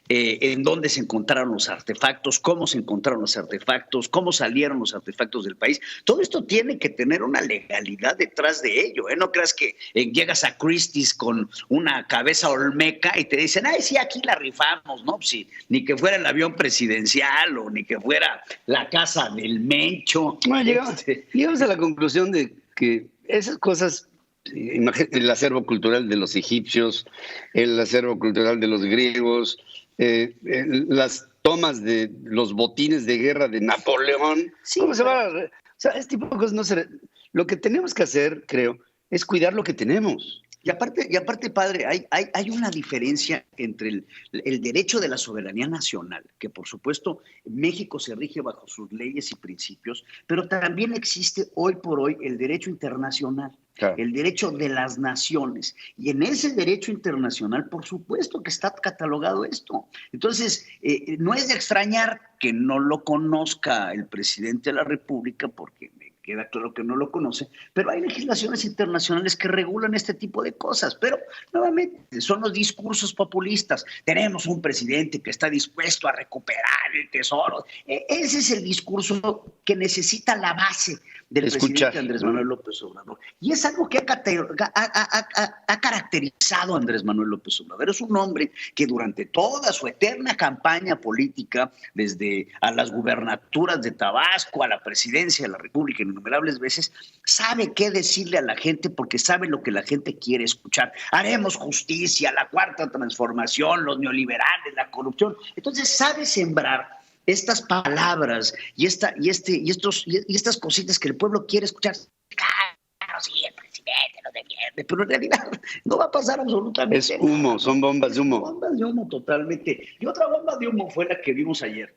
en dónde se encontraron los artefactos, cómo se encontraron los artefactos, cómo salieron los artefactos del país. Todo esto tiene que tener una legalidad detrás de ello. No creas que llegas a Christie's con una cabeza olmeca y te dicen, ay, sí, aquí la rifamos, ¿no? Sí, ni que fuera el avión presidencial o ni que fuera la casa del Mencho. Bueno, llegamos a la conclusión de que esas cosas, el acervo cultural de los egipcios, el acervo cultural de los griegos, las tomas de los botines de guerra de Napoleón, ¿cómo se va? O sea, este tipo de cosas no se... Lo que tenemos que hacer, creo, es cuidar lo que tenemos. Y aparte, padre, hay una diferencia entre el derecho de la soberanía nacional, que por supuesto México se rige bajo sus leyes y principios, pero también existe hoy por hoy el derecho internacional, claro, el derecho de las naciones. Y en ese derecho internacional, por supuesto que está catalogado esto. Entonces, no es de extrañar que no lo conozca el presidente de la República, porque queda claro que no lo conoce, pero hay legislaciones internacionales que regulan este tipo de cosas, pero nuevamente son los discursos populistas. Tenemos un presidente que está dispuesto a recuperar el tesoro. Ese es el discurso que necesita la base del presidente Andrés Manuel López Obrador. Y es algo que ha caracterizado a Andrés Manuel López Obrador. Es un hombre que durante toda su eterna campaña política, desde a las gubernaturas de Tabasco, a la presidencia de la República, innumerables veces, sabe qué decirle a la gente porque sabe lo que la gente quiere escuchar. Haremos justicia, la cuarta transformación, los neoliberales, la corrupción. Entonces sabe sembrar estas palabras y estas cositas que el pueblo quiere escuchar. Claro, sí, el presidente lo defiende, pero en realidad no va a pasar absolutamente nada. Es humo, son bombas de humo. Bombas de humo totalmente. Y otra bomba de humo fue la que vimos ayer.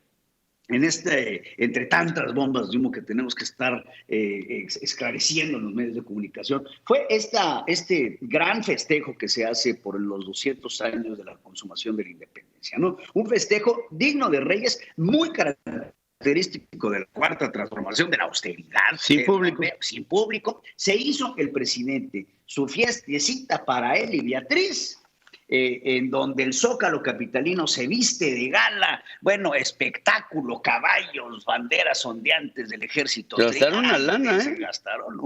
Entre tantas bombas de humo que tenemos que estar esclareciendo en los medios de comunicación, fue este gran festejo que se hace por los 200 años de la consumación de la independencia, ¿no? Un festejo digno de Reyes, muy característico de la cuarta transformación, de la austeridad. Sin público. Sin público. Se hizo el presidente su fiestecita para él y Beatriz, en donde el Zócalo capitalino se viste de gala, bueno, espectáculo, caballos, banderas ondeantes del ejército. Se gastaron una lana, Se gastaron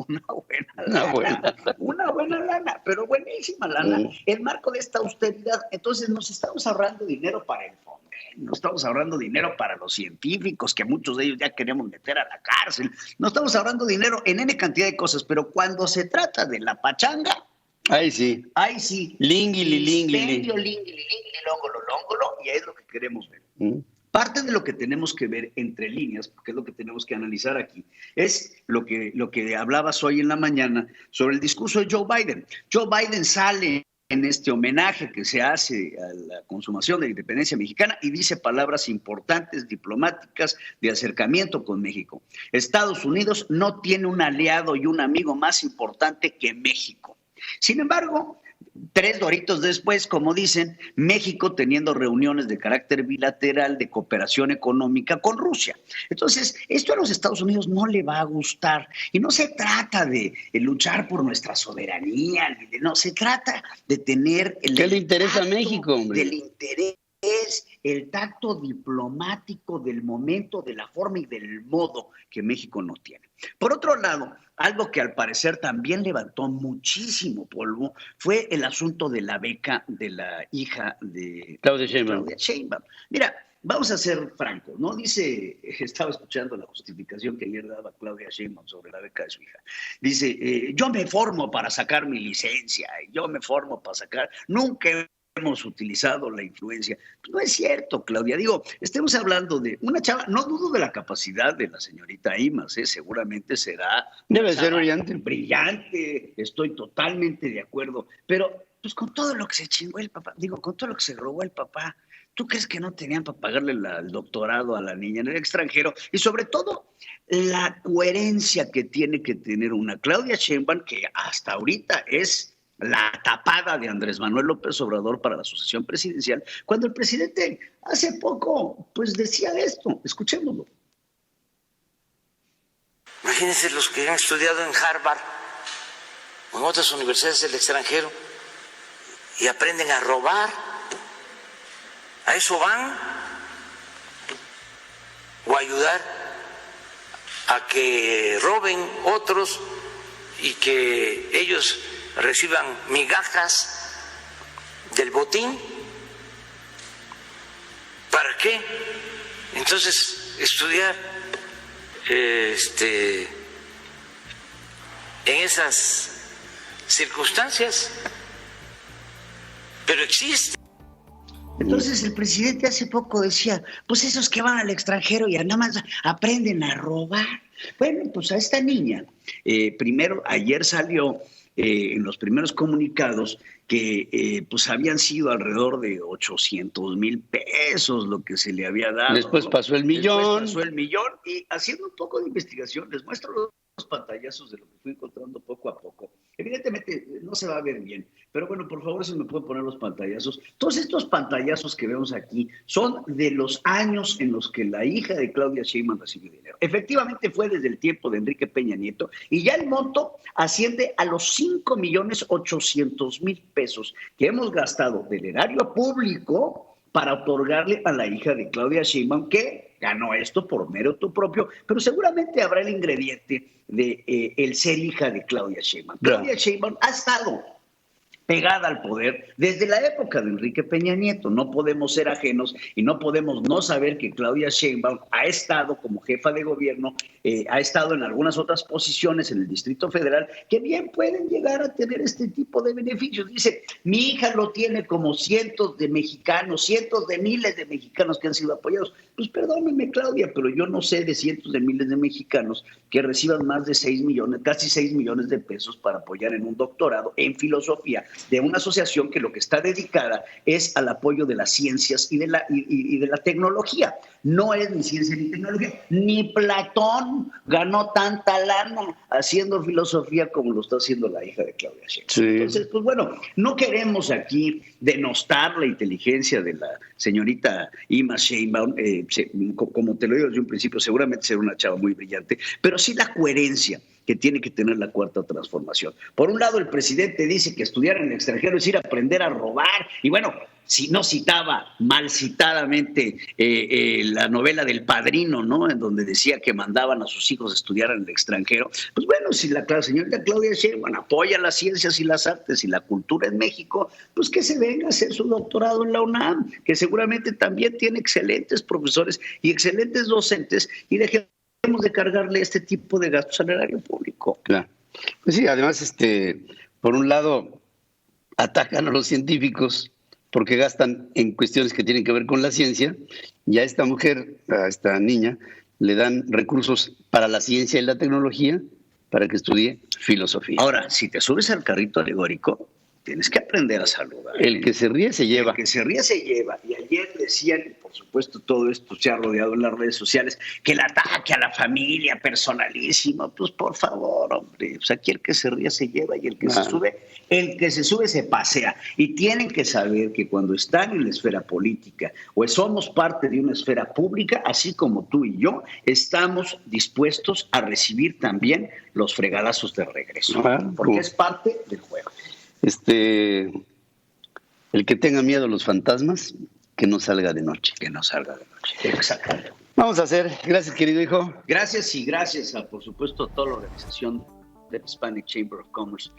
una buena lana, pero buenísima lana, en marco de esta austeridad. Entonces nos estamos ahorrando dinero para el fondo, nos estamos ahorrando dinero para los científicos, que muchos de ellos ya queremos meter a la cárcel, nos estamos ahorrando dinero en N cantidad de cosas, pero cuando se trata de la pachanga, ahí sí. Lingui, longolo, y ahí es lo que queremos ver. Parte de lo que tenemos que ver entre líneas, porque es lo que tenemos que analizar aquí, es lo que hablabas hoy en la mañana sobre el discurso de Joe Biden. Joe Biden sale en este homenaje que se hace a la consumación de la independencia mexicana y dice palabras importantes, diplomáticas, de acercamiento con México. Estados Unidos no tiene un aliado y un amigo más importante que México. Sin embargo, 3 doritos después, como dicen, México teniendo reuniones de carácter bilateral de cooperación económica con Rusia. Entonces, esto a los Estados Unidos no le va a gustar. Y no se trata de luchar por nuestra soberanía, no, se trata de tener el... ¿Qué le interesa a México, hombre? Del interés, el tacto diplomático del momento, de la forma y del modo que México no tiene. Por otro lado, algo que al parecer también levantó muchísimo polvo fue el asunto de la beca de la hija de Claudia Sheinbaum. Mira, vamos a ser francos, ¿no? Estaba escuchando la justificación que ayer daba Claudia Sheinbaum sobre la beca de su hija. Dice, yo me formo para sacar mi licencia, yo me formo para sacar... Nunca hemos utilizado la influencia. No es cierto, Claudia. Estemos hablando de una chava, no dudo de la capacidad de la señorita Imaz, seguramente será... Debe ser brillante. Brillante, estoy totalmente de acuerdo, pero pues con todo lo que se chingó el papá, con todo lo que se robó el papá, ¿tú crees que no tenían para pagarle el doctorado a la niña en el extranjero? Y sobre todo, la coherencia que tiene que tener una Claudia Sheinbaum, que hasta ahorita es la tapada de Andrés Manuel López Obrador para la sucesión presidencial, cuando el presidente hace poco pues decía esto. Escuchémoslo. Imagínense los que han estudiado en Harvard o en otras universidades del extranjero y aprenden a robar, ¿A eso van? ¿O ayudar a que roben otros y que ellos reciban migajas del botín? ¿Para qué? Entonces, estudiar en esas circunstancias, pero existe. Entonces el presidente hace poco decía, pues esos que van al extranjero y nada más aprenden a robar. Bueno, pues a esta niña, primero ayer salió en los primeros comunicados que pues habían sido alrededor de 800,000 pesos lo que se le había dado. Después pasó el millón. Y haciendo un poco de investigación, les muestro los pantallazos de lo que fui encontrando poco a poco. Evidentemente no se va a ver bien, pero bueno, por favor, si me pueden poner los pantallazos. Todos estos pantallazos que vemos aquí son de los años en los que la hija de Claudia Sheinbaum recibió dinero. Efectivamente fue desde el tiempo de Enrique Peña Nieto y ya el monto asciende a los 5,800,000 pesos que hemos gastado del erario público para otorgarle a la hija de Claudia Sheinbaum, que ganó esto por mérito propio, pero seguramente habrá el ingrediente de el ser hija de Claudia Sheinbaum. Claudia Sheinbaum ha estado pegada al poder desde la época de Enrique Peña Nieto. No podemos ser ajenos y no podemos no saber que Claudia Sheinbaum ha estado como jefa de gobierno, ha estado en algunas otras posiciones en el Distrito Federal que bien pueden llegar a tener este tipo de beneficios. Dice, mi hija lo tiene como cientos de mexicanos, cientos de miles de mexicanos que han sido apoyados. Pues perdónenme, Claudia, pero yo no sé de cientos de miles de mexicanos que reciban más de 6 millones, casi 6 millones de pesos para apoyar en un doctorado en filosofía de una asociación que lo que está dedicada es al apoyo de las ciencias y de la tecnología. No es ni ciencia ni tecnología. Ni Platón ganó tanta lana haciendo filosofía como lo está haciendo la hija de Claudia Sheinbaum. Sí. Entonces, pues bueno, no queremos aquí denostar la inteligencia de la señorita Ima Sheinbaum, como te lo digo desde un principio, seguramente será una chava muy brillante, pero sí la coherencia que tiene que tener la cuarta transformación. Por un lado, el presidente dice que estudiar en el extranjero es ir a aprender a robar, y bueno, si no citaba mal citadamente la novela del Padrino, ¿no?, en donde decía que mandaban a sus hijos a estudiar en el extranjero, pues bueno, si la señorita Claudia Sheinbaum apoya las ciencias y las artes y la cultura en México, pues que se venga a hacer su doctorado en la UNAM, que seguramente también tiene excelentes profesores y excelentes docentes, y dejemos de cargarle este tipo de gastos al erario público. Claro. Pues sí, además, por un lado, atacan a los científicos porque gastan en cuestiones que tienen que ver con la ciencia, y a esta mujer, a esta niña, le dan recursos para la ciencia y la tecnología para que estudie filosofía. Ahora, si te subes al carrito alegórico, tienes que aprender a saludar. El que se ríe se lleva. El que se ríe se lleva. Y ayer decían, y por supuesto todo esto se ha rodeado en las redes sociales, que el ataque a la familia personalísimo. Pues por favor, hombre. O sea, aquí el que se ríe se lleva y el que se sube se pasea. Y tienen que saber que cuando están en la esfera política o somos parte de una esfera pública, así como tú y yo, estamos dispuestos a recibir también los fregadazos de regreso. Porque es parte del juego. El que tenga miedo a los fantasmas, que no salga de noche. Que no salga de noche. Exacto. Vamos a hacer. Gracias, querido hijo. Gracias y gracias a, por supuesto, a toda la organización de Hispanic Chamber of Commerce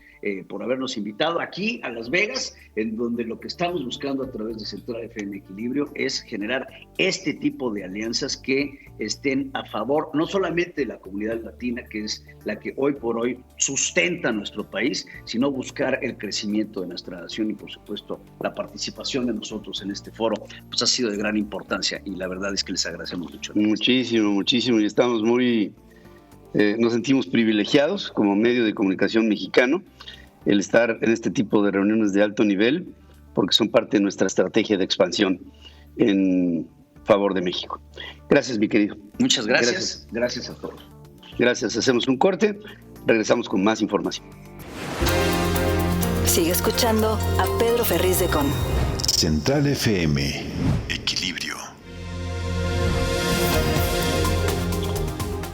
por habernos invitado aquí a Las Vegas, en donde lo que estamos buscando a través de Central FM Equilibrio es generar este tipo de alianzas que estén a favor no solamente de la comunidad latina, que es la que hoy por hoy sustenta nuestro país, sino buscar el crecimiento de nuestra nación y por supuesto la participación de nosotros en este foro pues ha sido de gran importancia y la verdad es que les agradecemos mucho. Muchísimo y estamos nos sentimos privilegiados como medio de comunicación mexicano el estar en este tipo de reuniones de alto nivel porque son parte de nuestra estrategia de expansión en favor de México. Gracias, mi querido. Muchas gracias. Gracias a todos. Gracias. Hacemos un corte. Regresamos con más información. Sigue escuchando a Pedro Ferriz de Con. Central FM. Equilibrio.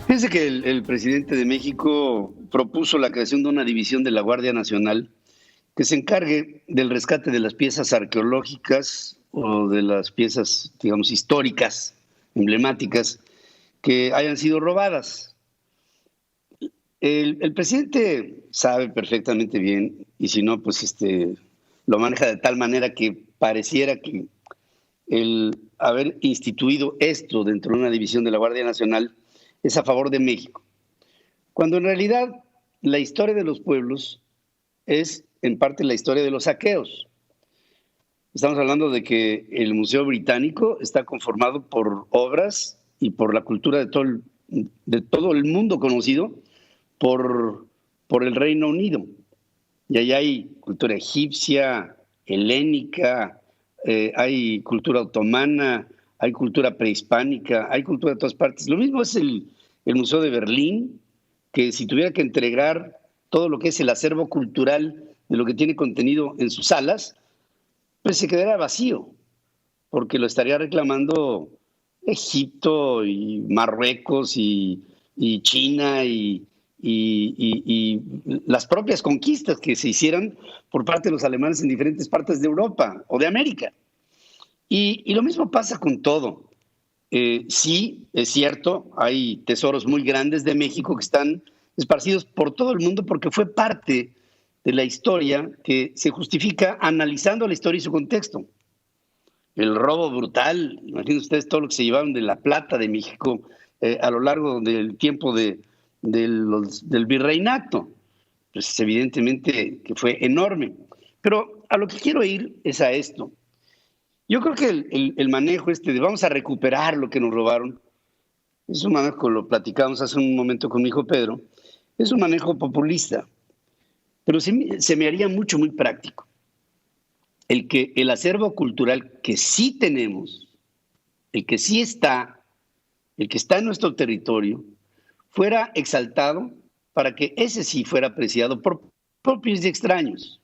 Fíjense que el presidente de México propuso la creación de una división de la Guardia Nacional que se encargue del rescate de las piezas arqueológicas o de las piezas, digamos, históricas, emblemáticas, que hayan sido robadas. El presidente sabe perfectamente bien, y si no, pues lo maneja de tal manera que pareciera que el haber instituido esto dentro de una división de la Guardia Nacional es a favor de México, cuando en realidad la historia de los pueblos es en parte la historia de los saqueos. Estamos hablando de que el Museo Británico está conformado por obras y por la cultura de todo el mundo conocido por el Reino Unido. Y ahí hay cultura egipcia, helénica, hay cultura otomana, hay cultura prehispánica, hay cultura de todas partes. Lo mismo es el Museo de Berlín, que si tuviera que entregar todo lo que es el acervo cultural de lo que tiene contenido en sus salas, pues se quedaría vacío, porque lo estaría reclamando Egipto y Marruecos y China y las propias conquistas que se hicieran por parte de los alemanes en diferentes partes de Europa o de América. Y lo mismo pasa con todo. Sí, es cierto, hay tesoros muy grandes de México que están esparcidos por todo el mundo porque fue parte de la historia que se justifica analizando la historia y su contexto. El robo brutal, imaginen ustedes todo lo que se llevaron de la plata de México a lo largo del tiempo del virreinato. Pues evidentemente que fue enorme. Pero a lo que quiero ir es a esto. Yo creo que el manejo de vamos a recuperar lo que nos robaron, es un manejo, lo platicamos hace un momento con mi hijo Pedro, es un manejo populista, pero se me haría muy práctico el que el acervo cultural que sí tenemos, el que sí está, el que está en nuestro territorio, fuera exaltado para que ese sí fuera apreciado por propios y extraños.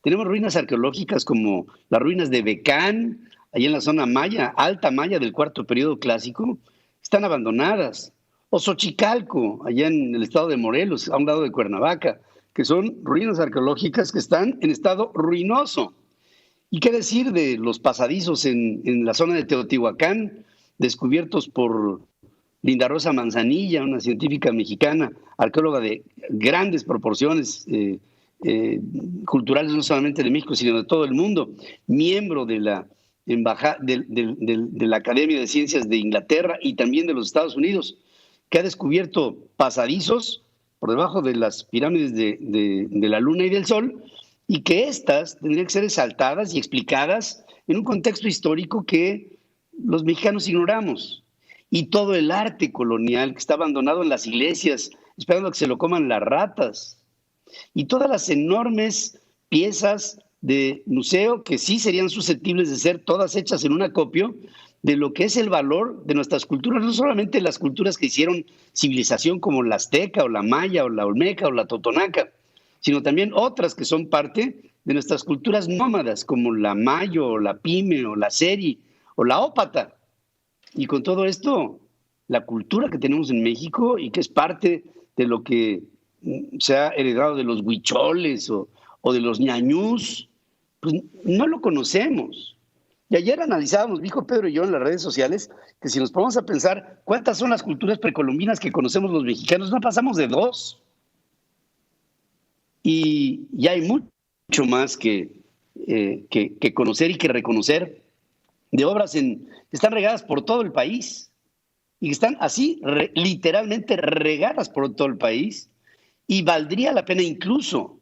Tenemos ruinas arqueológicas como las ruinas de Becán, allá en la zona maya, alta maya del cuarto periodo clásico, están abandonadas. O Xochicalco, allá en el estado de Morelos, a un lado de Cuernavaca, que son ruinas arqueológicas que están en estado ruinoso. ¿Y qué decir de los pasadizos en la zona de Teotihuacán, descubiertos por Linda Rosa Manzanilla, una científica mexicana, arqueóloga de grandes proporciones culturales, no solamente de México, sino de todo el mundo, miembro de la embajada de la Academia de Ciencias de Inglaterra y también de los Estados Unidos, que ha descubierto pasadizos por debajo de las pirámides de la Luna y del Sol, y que éstas tendrían que ser exaltadas y explicadas en un contexto histórico que los mexicanos ignoramos. Y todo el arte colonial que está abandonado en las iglesias, esperando a que se lo coman las ratas. Y todas las enormes piezas de museo que sí serían susceptibles de ser todas hechas en un acopio de lo que es el valor de nuestras culturas, no solamente las culturas que hicieron civilización como la azteca o la maya o la olmeca o la totonaca, sino también otras que son parte de nuestras culturas nómadas como la mayo o la pime o la seri o la ópata. Y con todo esto, la cultura que tenemos en México y que es parte de lo que se ha heredado de los huicholes o de los ñañús, pues no lo conocemos. Y ayer analizábamos, dijo Pedro y yo en las redes sociales, que si nos ponemos a pensar cuántas son las culturas precolombinas que conocemos los mexicanos, no pasamos de 2. Y hay mucho más que conocer y que reconocer de obras que están regadas por todo el país y que están así literalmente regadas por todo el país. Y valdría la pena incluso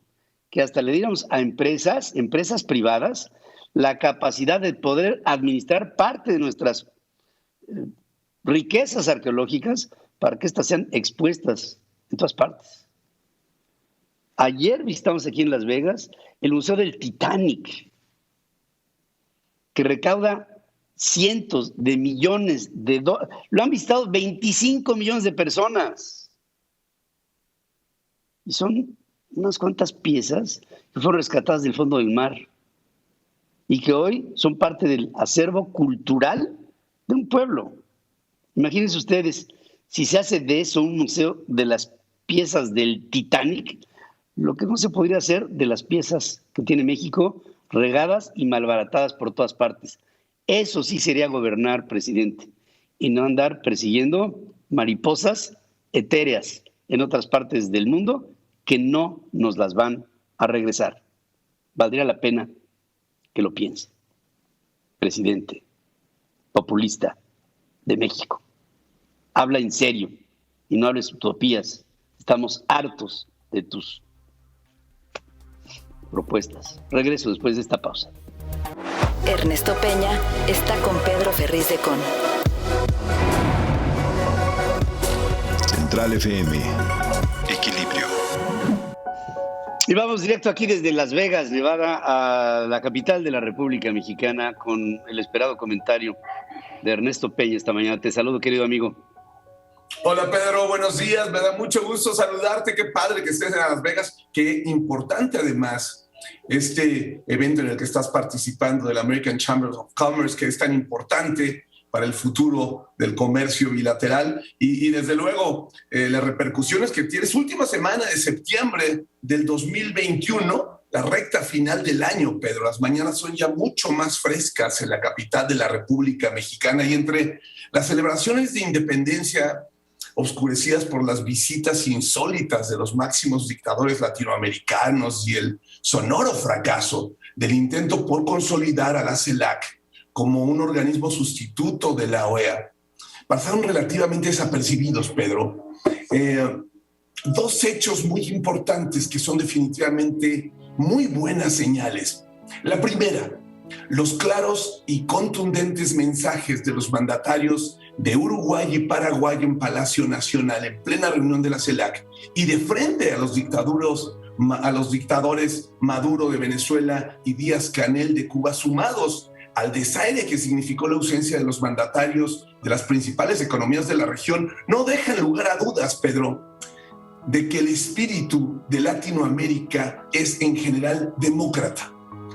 que hasta le diéramos a empresas privadas, la capacidad de poder administrar parte de nuestras riquezas arqueológicas para que éstas sean expuestas en todas partes. Ayer visitamos aquí en Las Vegas el Museo del Titanic, que recauda cientos de millones de dólares. Lo han visitado 25 millones de personas. Y son unas cuantas piezas que fueron rescatadas del fondo del mar y que hoy son parte del acervo cultural de un pueblo. Imagínense ustedes, si se hace de eso un museo de las piezas del Titanic, lo que no se podría hacer de las piezas que tiene México regadas y malbaratadas por todas partes. Eso sí sería gobernar, presidente, y no andar persiguiendo mariposas etéreas en otras partes del mundo que no nos las van a regresar. Valdría la pena que lo piense. Presidente populista de México, habla en serio y no hables utopías. Estamos hartos de tus propuestas. Regreso después de esta pausa. Ernesto Peña está con Pedro Ferriz de Con. Central FM. Equilibrio. Y vamos directo aquí desde Las Vegas, Nevada, a la capital de la República Mexicana con el esperado comentario de Ernesto Peña esta mañana. Te saludo, querido amigo. Hola Pedro, buenos días, me da mucho gusto saludarte, qué padre que estés en Las Vegas, qué importante además este evento en el que estás participando del American Chamber of Commerce, que es tan importante para el futuro del comercio bilateral y desde luego las repercusiones que tienes. Última semana de septiembre del 2021, la recta final del año, Pedro. Las mañanas son ya mucho más frescas en la capital de la República Mexicana y entre las celebraciones de independencia oscurecidas por las visitas insólitas de los máximos dictadores latinoamericanos y el sonoro fracaso del intento por consolidar a la CELAC como un organismo sustituto de la OEA, pasaron relativamente desapercibidos, Pedro. Dos hechos muy importantes que son definitivamente muy buenas señales. La primera, los claros y contundentes mensajes de los mandatarios de Uruguay y Paraguay en Palacio Nacional en plena reunión de la CELAC y de frente a los dictadores Maduro de Venezuela y Díaz-Canel de Cuba, sumados al desaire que significó la ausencia de los mandatarios de las principales economías de la región, no dejan lugar a dudas, Pedro, de que el espíritu de Latinoamérica es en general demócrata,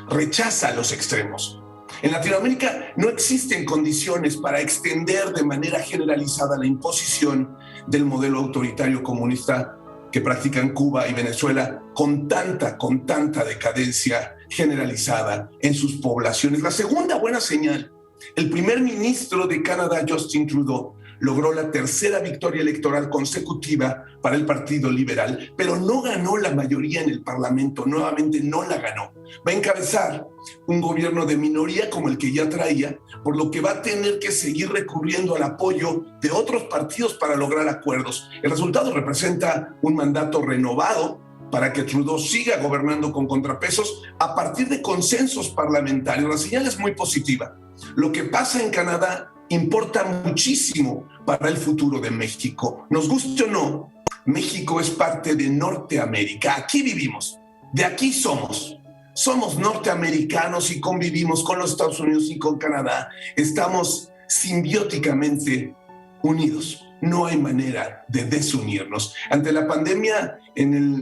rechaza los extremos. En Latinoamérica no existen condiciones para extender de manera generalizada la imposición del modelo autoritario comunista que practican Cuba y Venezuela con tanta decadencia generalizada en sus poblaciones. La segunda buena señal, el primer ministro de Canadá, Justin Trudeau, logró la tercera victoria electoral consecutiva para el Partido Liberal, pero no ganó la mayoría en el Parlamento, nuevamente no la ganó. Va a encabezar un gobierno de minoría como el que ya traía, por lo que va a tener que seguir recurriendo al apoyo de otros partidos para lograr acuerdos. El resultado representa un mandato renovado para que Trudeau siga gobernando con contrapesos a partir de consensos parlamentarios. La señal es muy positiva. Lo que pasa en Canadá importa muchísimo para el futuro de México. Nos guste o no, México es parte de Norteamérica. Aquí vivimos, de aquí somos. Somos norteamericanos y convivimos con los Estados Unidos y con Canadá. Estamos simbióticamente unidos. No hay manera de desunirnos. Ante la pandemia,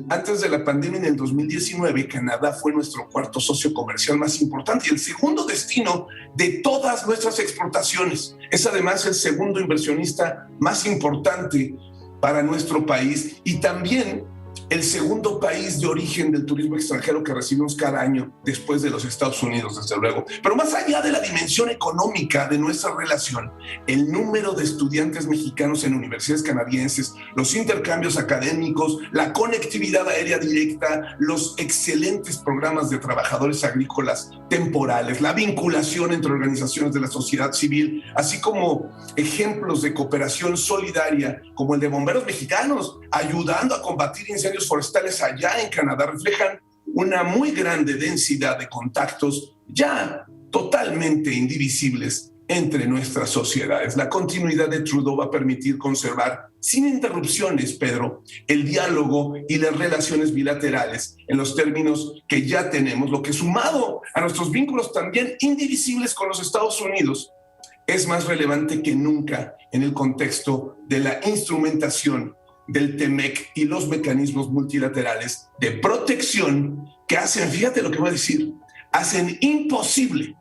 antes de la pandemia, en el 2019, Canadá fue nuestro cuarto socio comercial más importante y el segundo destino de todas nuestras exportaciones. Es además el segundo inversionista más importante para nuestro país y también el segundo país de origen del turismo extranjero que recibimos cada año después de los Estados Unidos, desde luego. Pero más allá de la dimensión económica de nuestra relación, el número de estudiantes mexicanos en universidades canadienses, los intercambios académicos, la conectividad aérea directa, los excelentes programas de trabajadores agrícolas temporales, la vinculación entre organizaciones de la sociedad civil, así como ejemplos de cooperación solidaria como el de bomberos mexicanos ayudando a combatir incendios forestales allá en Canadá, reflejan una muy grande densidad de contactos ya totalmente indivisibles entre nuestras sociedades. La continuidad de Trudeau va a permitir conservar sin interrupciones, Pedro, el diálogo y las relaciones bilaterales en los términos que ya tenemos, lo que sumado a nuestros vínculos también indivisibles con los Estados Unidos, es más relevante que nunca en el contexto de la instrumentación del TEMEC y los mecanismos multilaterales de protección que hacen, fíjate lo que voy a decir, hacen imposible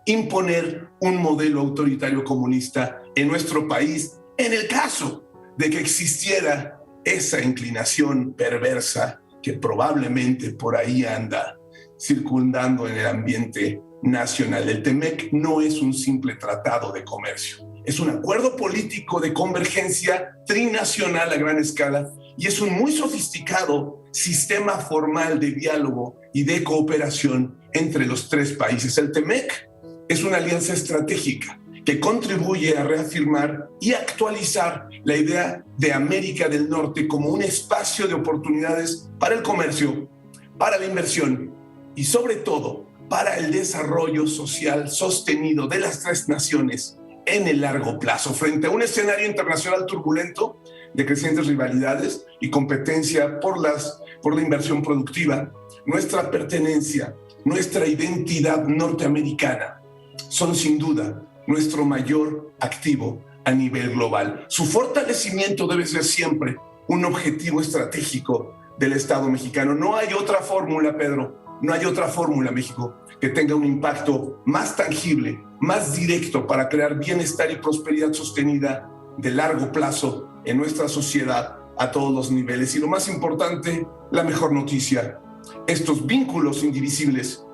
imponer un modelo autoritario comunista en nuestro país en el caso de que existiera esa inclinación perversa que probablemente por ahí anda circundando en el ambiente nacional. El TEMEC no es un simple tratado de comercio, es un acuerdo político de convergencia trinacional a gran escala y es un muy sofisticado sistema formal de diálogo y de cooperación entre los tres países. El TEMEC es una alianza estratégica que contribuye a reafirmar y actualizar la idea de América del Norte como un espacio de oportunidades para el comercio, para la inversión y sobre todo para el desarrollo social sostenido de las tres naciones en el largo plazo, frente a un escenario internacional turbulento de crecientes rivalidades y competencia por la inversión productiva. Nuestra pertenencia, nuestra identidad norteamericana son sin duda nuestro mayor activo a nivel global. Su fortalecimiento debe ser siempre un objetivo estratégico del Estado mexicano. No hay otra fórmula, Pedro, no hay otra fórmula, México, que tenga un impacto más tangible, más directo para crear bienestar y prosperidad sostenida de largo plazo en nuestra sociedad a todos los niveles. Y lo más importante, la mejor noticia, estos vínculos indivisibles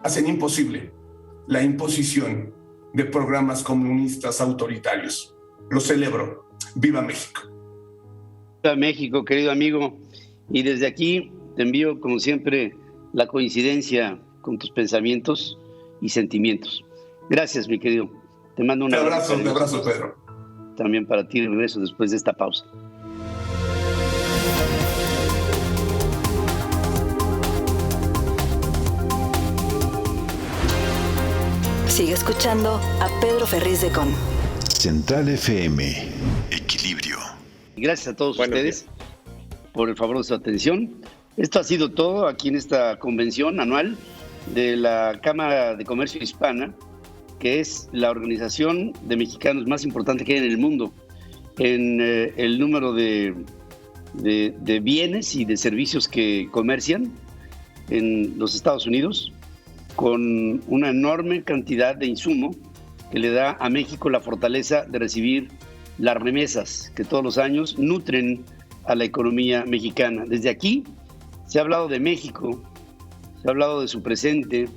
hacen imposible la imposición de programas comunistas autoritarios. Lo celebro. ¡Viva México! ¡Viva México, querido amigo! Y desde aquí te envío, como siempre, la coincidencia con tus pensamientos y sentimientos. Gracias, mi querido. Te mando un abrazo. Un abrazo, Pedro. También para ti, regreso después de esta pausa. Sigue escuchando a Pedro Ferriz de Con. Central FM. Equilibrio. Gracias a todos ustedes por el favor de su atención. Esto ha sido todo aquí en esta convención anual de la Cámara de Comercio Hispana, que es la organización de mexicanos más importante que hay en el mundo en el número de bienes y de servicios que comercian en los Estados Unidos, con una enorme cantidad de insumo que le da a México la fortaleza de recibir las remesas que todos los años nutren a la economía mexicana. Desde aquí se ha hablado de México, se ha hablado de su presente,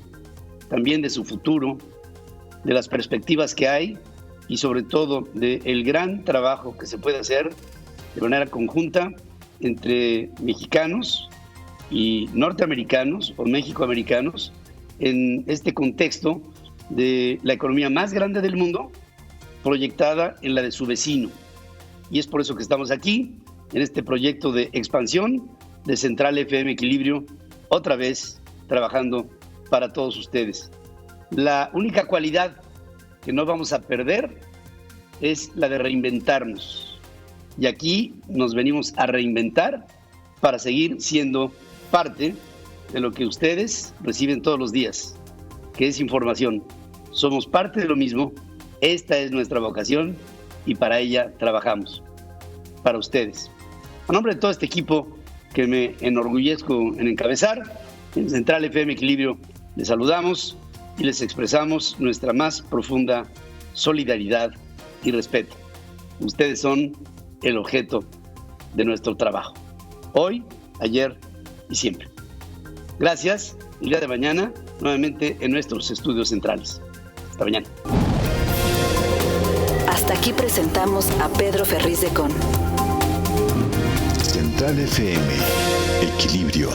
también de su futuro, de las perspectivas que hay y sobre todo del gran trabajo que se puede hacer de manera conjunta entre mexicanos y norteamericanos o mexicoamericanos en este contexto de la economía más grande del mundo proyectada en la de su vecino. Y es por eso que estamos aquí en este proyecto de expansión de Central FM Equilibrio, otra vez trabajando para todos ustedes. La única cualidad que no vamos a perder es la de reinventarnos. Y aquí nos venimos a reinventar para seguir siendo parte de lo que ustedes reciben todos los días, que es información. Somos parte de lo mismo, esta es nuestra vocación y para ella trabajamos, para ustedes. A nombre de todo este equipo que me enorgullezco en encabezar, en Central FM Equilibrio les saludamos y les expresamos nuestra más profunda solidaridad y respeto. Ustedes son el objeto de nuestro trabajo, hoy, ayer y siempre. Gracias. El día de mañana, nuevamente en nuestros estudios centrales. Hasta mañana. Hasta aquí presentamos a Pedro Ferriz de Con. Central FM. Equilibrio.